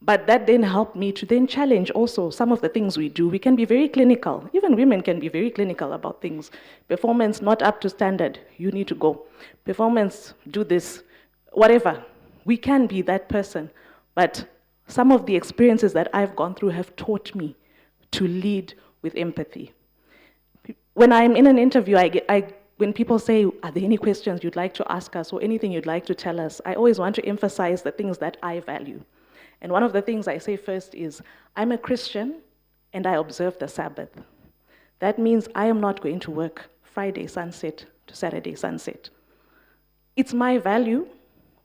But that then helped me to then challenge also some of the things we do. We can be very clinical. Even women can be very clinical about things. Performance not up to standard, you need to go. Performance, do this, whatever. We can be that person. But some of the experiences that I've gone through have taught me to lead with empathy. When I'm in an interview, when people say, are there any questions you'd like to ask us or anything you'd like to tell us, I always want to emphasize the things that I value. And one of the things I say first is, I'm a Christian and I observe the Sabbath. That means I am not going to work Friday sunset to Saturday sunset. It's my value.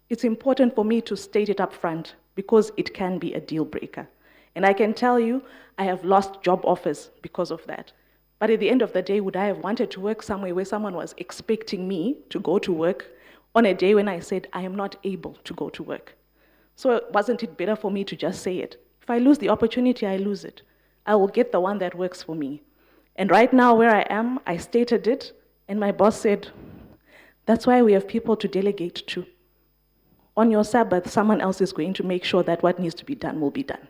It's important for me to state it up front because it can be a deal breaker. And I can tell you, I have lost job offers because of that. But at the end of the day, would I have wanted to work somewhere where someone was expecting me to go to work on a day when I said, I am not able to go to work? So wasn't it better for me to just say it? If I lose the opportunity, I lose it. I will get the one that works for me. And right now where I am, I stated it, and my boss said, that's why we have people to delegate to. On your Sabbath, someone else is going to make sure that what needs to be done will be done.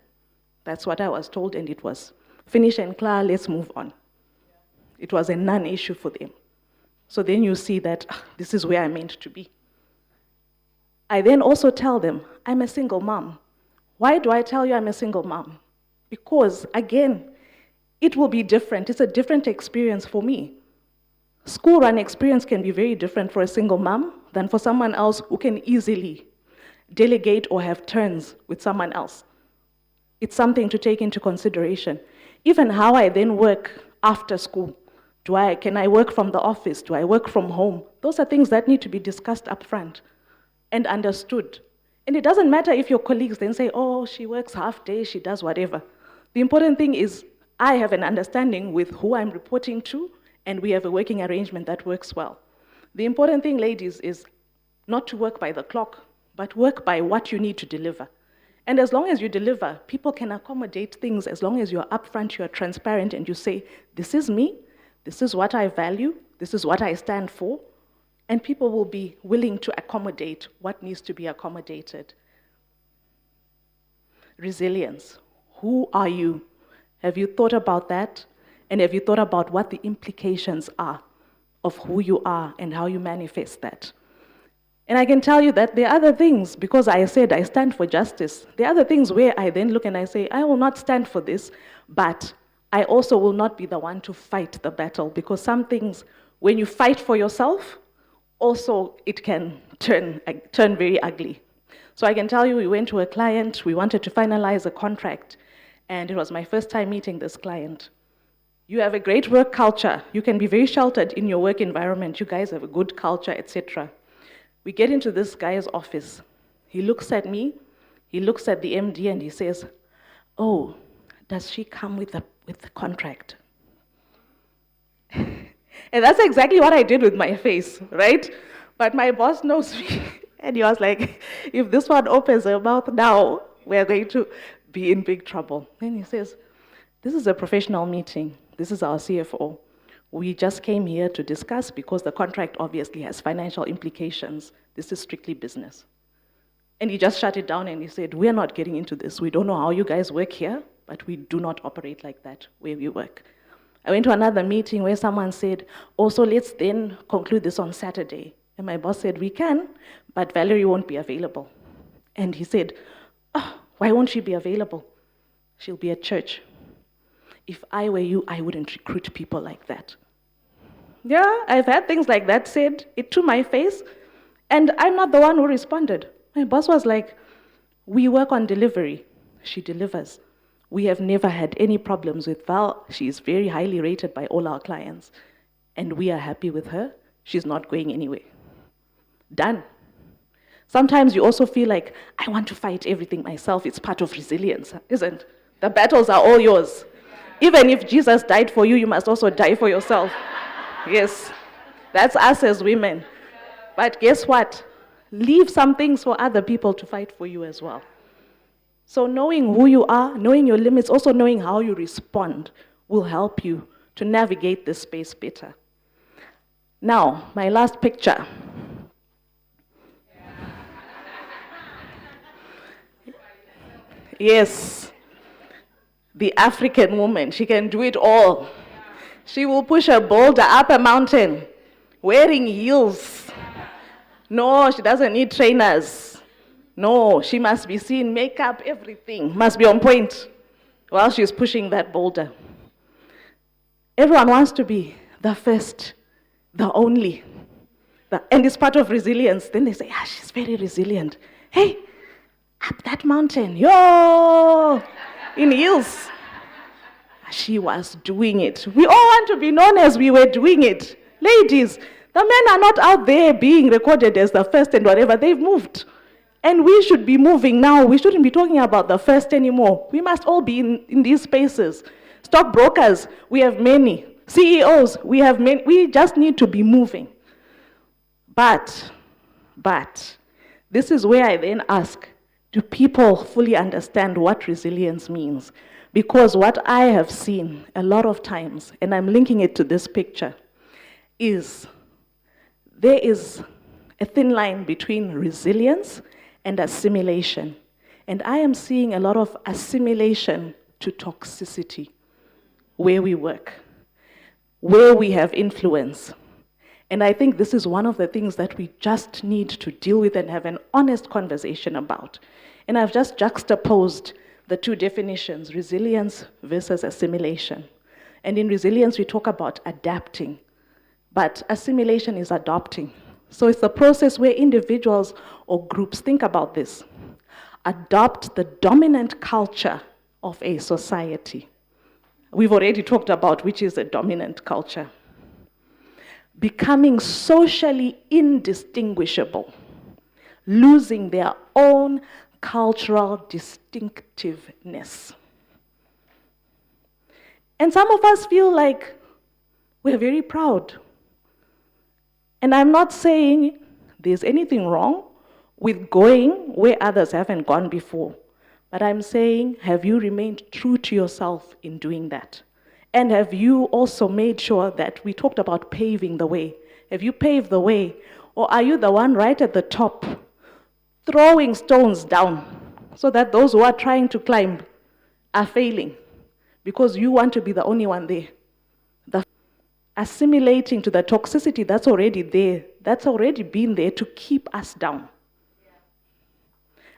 That's what I was told, and it was finish and clear, let's move on. It was a non-issue for them. So then you see that this is where I'm meant to be. I then also tell them, I'm a single mom. Why do I tell you I'm a single mom? Because, again, it will be different. It's a different experience for me. School run experience can be very different for a single mom than for someone else who can easily delegate or have turns with someone else. It's something to take into consideration. Even how I then work after school. Can I work from the office? Do I work from home? Those are things that need to be discussed up front and understood. And it doesn't matter if your colleagues then say, oh, she works half day, she does whatever. The important thing is I have an understanding with who I'm reporting to, and we have a working arrangement that works well. The important thing, ladies, is not to work by the clock, but work by what you need to deliver. And as long as you deliver, people can accommodate things as long as you're upfront, you're transparent, and you say, this is me, this is what I value, this is what I stand for, and people will be willing to accommodate what needs to be accommodated. Resilience. Who are you? Have you thought about that? And have you thought about what the implications are of who you are and how you manifest that? And I can tell you that there are other things, because I said I stand for justice. There are other things where I then look and I say, I will not stand for this, but I also will not be the one to fight the battle, because some things, when you fight for yourself, also it can turn very ugly. So I can tell you, we went to a client, we wanted to finalize a contract, and it was my first time meeting this client. You have a great work culture. You can be very sheltered in your work environment. You guys have a good culture, etc. We get into this guy's office. He looks at me, he looks at the MD, and he says, oh, does she come with the contract? And that's exactly what I did with my face, right? But my boss knows me. And he was like, if this one opens her mouth now, we're going to be in big trouble. Then he says, this is a professional meeting. This is our CFO. We just came here to discuss because the contract obviously has financial implications. This is strictly business. And he just shut it down and he said, we're not getting into this. We don't know how you guys work here, but we do not operate like that where we work. I went to another meeting where someone said, also let's then conclude this on Saturday. And my boss said, we can, but Valerie won't be available. And he said, oh, why won't she be available? She'll be at church. If I were you, I wouldn't recruit people like that. Yeah, I've had things like that said it to my face, and I'm not the one who responded. My boss was like, we work on delivery. She delivers. We have never had any problems with Val. She is very highly rated by all our clients. And we are happy with her. She's not going anywhere. Done. Sometimes you also feel like, I want to fight everything myself. It's part of resilience, isn't it? The battles are all yours. Even if Jesus died for you, you must also die for yourself. Yes, that's us as women. But guess what? Leave some things for other people to fight for you as well. So knowing who you are, knowing your limits, also knowing how you respond will help you to navigate this space better. Now, my last picture. Yes, the African woman, she can do it all. She will push a boulder up a mountain wearing heels. No, she doesn't need trainers. No, she must be seen, makeup, everything must be on point while she's pushing that boulder. Everyone wants to be the first, the only. And it's part of resilience. Then they say, she's very resilient. Hey, up that mountain, yo, in heels. She was doing it. We all want to be known as we were doing it. Ladies, the men are not out there being recorded as the first and whatever. They've moved. And we should be moving now. We shouldn't be talking about the first anymore. We must all be in these spaces. Stockbrokers, we have many. CEOs, we have many. We just need to be moving. But, this is where I then ask, do people fully understand what resilience means? Because what I have seen a lot of times, and I'm linking it to this picture, is there is a thin line between resilience and assimilation. And I am seeing a lot of assimilation to toxicity where we work, where we have influence. And I think this is one of the things that we just need to deal with and have an honest conversation about. And I've just juxtaposed the two definitions, resilience versus assimilation. And in resilience, we talk about adapting, but assimilation is adopting. So it's the process where individuals or groups, think about this, adopt the dominant culture of a society. We've already talked about which is a dominant culture. Becoming socially indistinguishable, losing their own cultural distinctiveness. And some of us feel like we're very proud. And I'm not saying there's anything wrong with going where others haven't gone before. But I'm saying, have you remained true to yourself in doing that? And have you also made sure that we talked about paving the way? Have you paved the way? Or are you the one right at the top, throwing stones down so that those who are trying to climb are failing because you want to be the only one there? Assimilating to the toxicity that's already there, that's already been there to keep us down.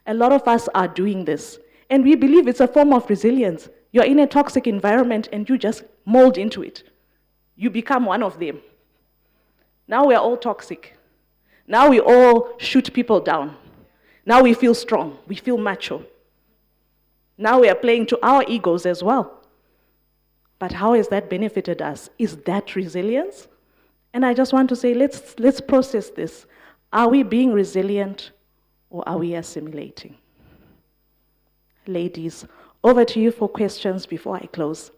A lot of us are doing this, and we believe it's a form of resilience. You're in a toxic environment and you just mold into it. You become one of them. Now we're all toxic. Now we all shoot people down. Now we feel strong, we feel macho. Now we are playing to our egos as well. But how has that benefited us? Is that resilience? And I just want to say, let's process this. Are we being resilient or are we assimilating? Ladies, over to you for questions before I close.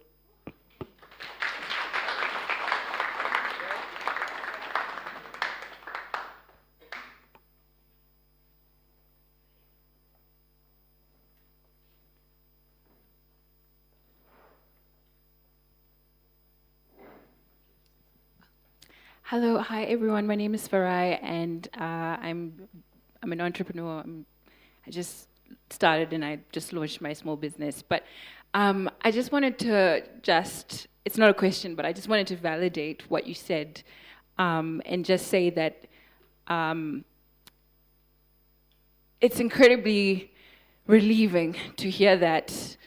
Hello, hi everyone. My name is Farai, and I'm an entrepreneur. I just started and I just launched my small business. But I just wanted to it's not a question, but I just wanted to validate what you said and just say that it's incredibly relieving to hear that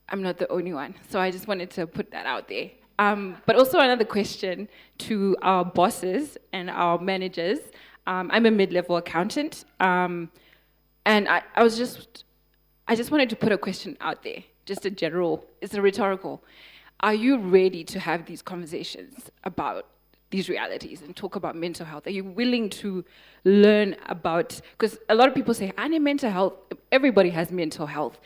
I'm not the only one. So I just wanted to put that out there. But also another question to our bosses and our managers. I'm a mid-level accountant. And I just wanted to put a question out there, just a general, it's a rhetorical. Are you ready to have these conversations about these realities and talk about mental health? Are you willing to learn about, because a lot of people say, I need mental health. Everybody has mental health.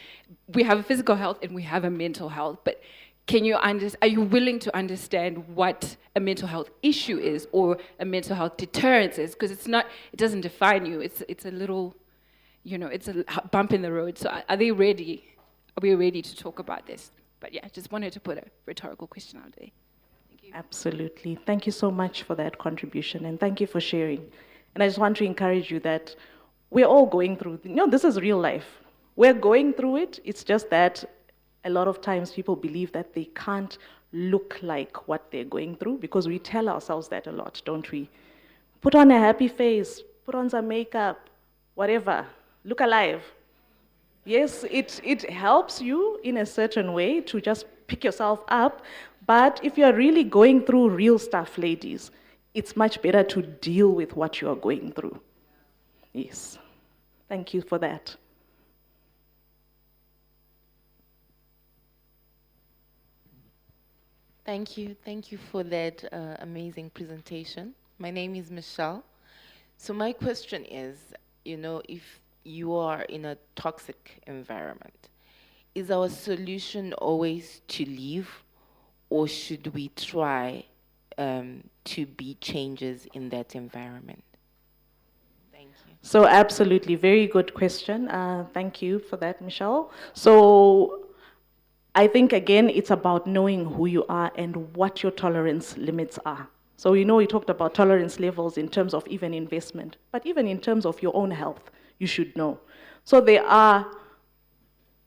We have a physical health and we have a mental health, but are you willing to understand what a mental health issue is or a mental health deterrence is? Because it doesn't define you. It's a little, it's a bump in the road. So are they ready? Are we ready to talk about this? But yeah, just wanted to put a rhetorical question out there. Thank you. Absolutely. Thank you so much for that contribution, and thank you for sharing. And I just want to encourage you that we're all going through, this is real life. We're going through it. It's just that a lot of times people believe that they can't look like what they're going through, because we tell ourselves that a lot, don't we? Put on a happy face, put on some makeup, whatever, look alive. Yes, it helps you in a certain way to just pick yourself up, but if you're really going through real stuff, ladies, it's much better to deal with what you are going through. Yes, thank you for that. Thank you for that amazing presentation. My name is Michelle. So my question is, if you are in a toxic environment, is our solution always to leave, or should we try to be changes in that environment? Thank you. So absolutely, very good question. Thank you for that, Michelle. So I think, again, it's about knowing who you are and what your tolerance limits are. So, we talked about tolerance levels in terms of even investment, but even in terms of your own health, you should know. So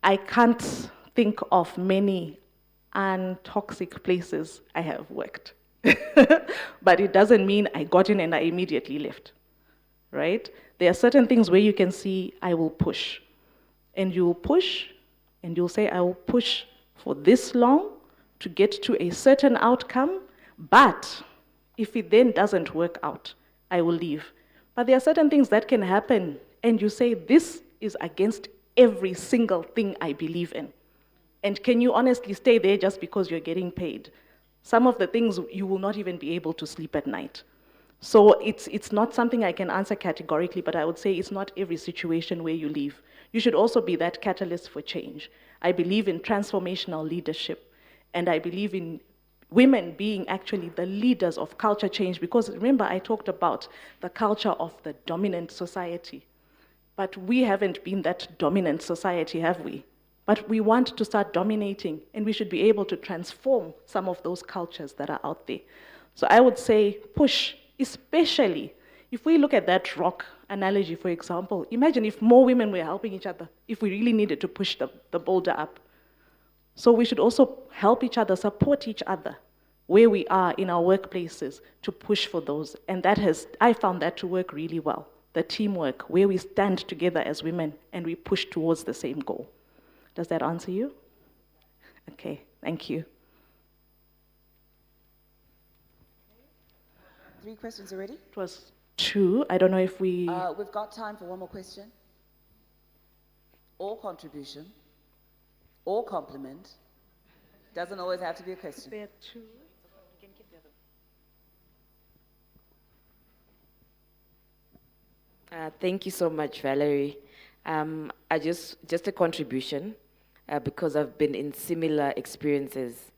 I can't think of many untoxic places I have worked. But it doesn't mean I got in and I immediately left, right? There are certain things where you can see, I will push. And you'll push, and you'll say, I will push for this long to get to a certain outcome, but if it then doesn't work out, I will leave. But there are certain things that can happen, and you say, this is against every single thing I believe in. And can you honestly stay there just because you're getting paid? Some of the things you will not even be able to sleep at night. So it's not something I can answer categorically, but I would say it's not every situation where you leave. You should also be that catalyst for change. I believe in transformational leadership, and I believe in women being actually the leaders of culture change, because remember I talked about the culture of the dominant society. But we haven't been that dominant society, have we? But we want to start dominating, and we should be able to transform some of those cultures that are out there. So I would say push, especially if we look at that rock analogy, for example. Imagine if more women were helping each other, if we really needed to push the boulder up. So we should also help each other, support each other where we are in our workplaces to push for those. And I found that to work really well. The teamwork, where we stand together as women and we push towards the same goal. Does that answer you? Okay, thank you. 3 questions already? It was 2. I don't know if we... We've got time for one more question. Or contribution. Or compliment. Doesn't always have to be a question. There are 2. You can keep the other. Thank you so much, Valerie. Just a contribution, because I've been in similar experiences.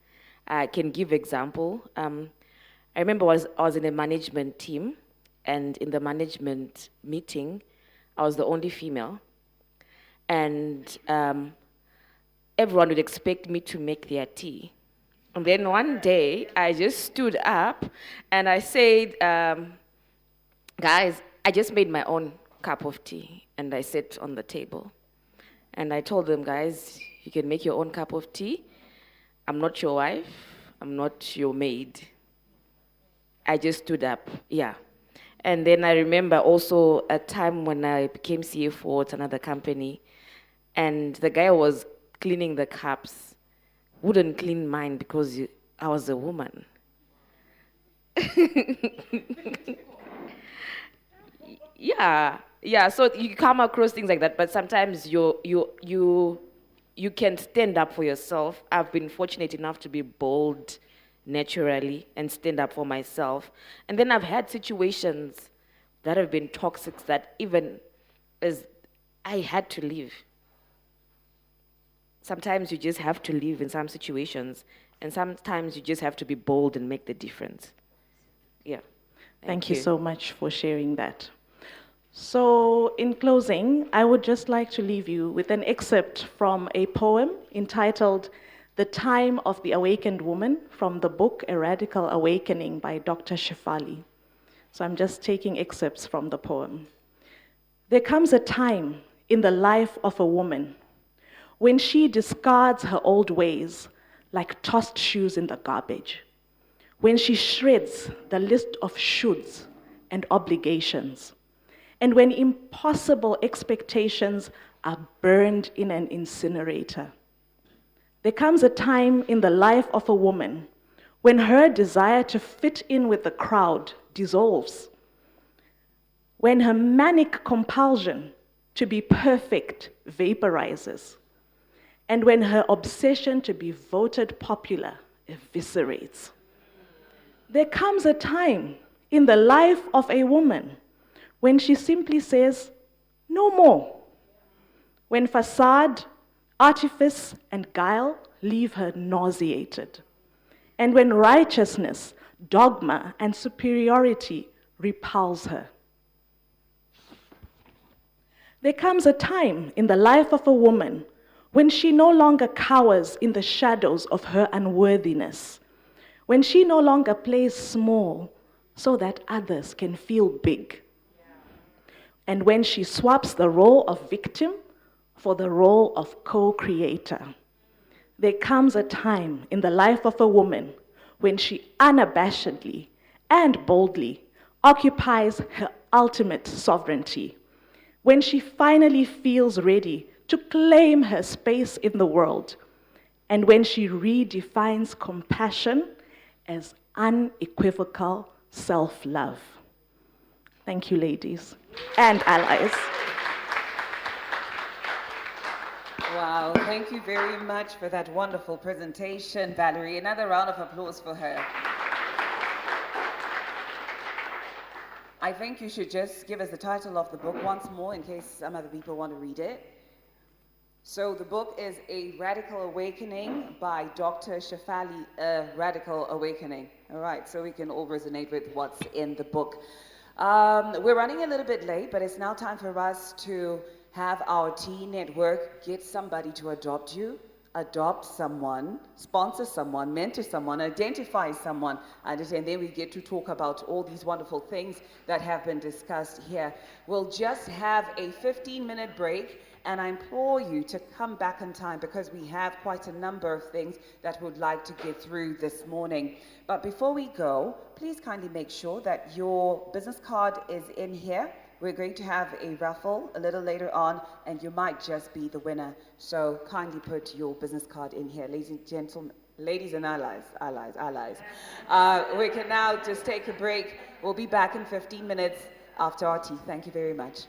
I can give example. I remember I was in a management team, and in the management meeting, I was the only female. And everyone would expect me to make their tea. And then one day, I just stood up and I said, guys, I just made my own cup of tea. And I sat on the table. And I told them, guys, you can make your own cup of tea. I'm not your wife. I'm not your maid. I just stood up, yeah. And then I remember also a time when I became CFO at another company, and the guy who was cleaning the cups wouldn't clean mine because I was a woman. Yeah. So you come across things like that, but sometimes you can stand up for yourself. I've been fortunate enough to be bold naturally and stand up for myself. And then I've had situations that have been toxic that even as I had to leave. Sometimes you just have to leave in some situations, and sometimes you just have to be bold and make the difference. Yeah. Thank you so much for sharing that. So, in closing, I would just like to leave you with an excerpt from a poem entitled The Time of the Awakened Woman from the book A Radical Awakening by Dr. Shefali. So I'm just taking excerpts from the poem. There comes a time in the life of a woman when she discards her old ways like tossed shoes in the garbage, when she shreds the list of shoulds and obligations, and when impossible expectations are burned in an incinerator. There comes a time in the life of a woman when her desire to fit in with the crowd dissolves, when her manic compulsion to be perfect vaporizes, and when her obsession to be voted popular eviscerates. There comes a time in the life of a woman when she simply says, no more. When facade, artifice, and guile leave her nauseated. And when righteousness, dogma, and superiority repulse her. There comes a time in the life of a woman when she no longer cowers in the shadows of her unworthiness, when she no longer plays small so that others can feel big, and when she swaps the role of victim for the role of co-creator. There comes a time in the life of a woman when she unabashedly and boldly occupies her ultimate sovereignty, when she finally feels ready to claim her space in the world, and when she redefines compassion as unequivocal self-love. Thank you, ladies and allies. Wow, thank you very much for that wonderful presentation, Valerie. Another round of applause for her. I think you should just give us the title of the book once more in case some other people want to read it. So the book is A Radical Awakening by Dr. Shefali, A Radical Awakening. All right, so we can all resonate with what's in the book. We're running a little bit late, but it's now time for us to have our teen network get somebody to adopt you, adopt someone, sponsor someone, mentor someone, identify someone, and then we get to talk about all these wonderful things that have been discussed here. We'll just have a 15-minute break, and I implore you to come back in time because we have quite a number of things that we'd like to get through this morning. But before we go, please kindly make sure that your business card is in here. We're going to have a raffle a little later on, and you might just be the winner. So kindly put your business card in here, ladies and gentlemen, ladies and allies. We can now just take a break. We'll be back in 15 minutes after our tea. Thank you very much.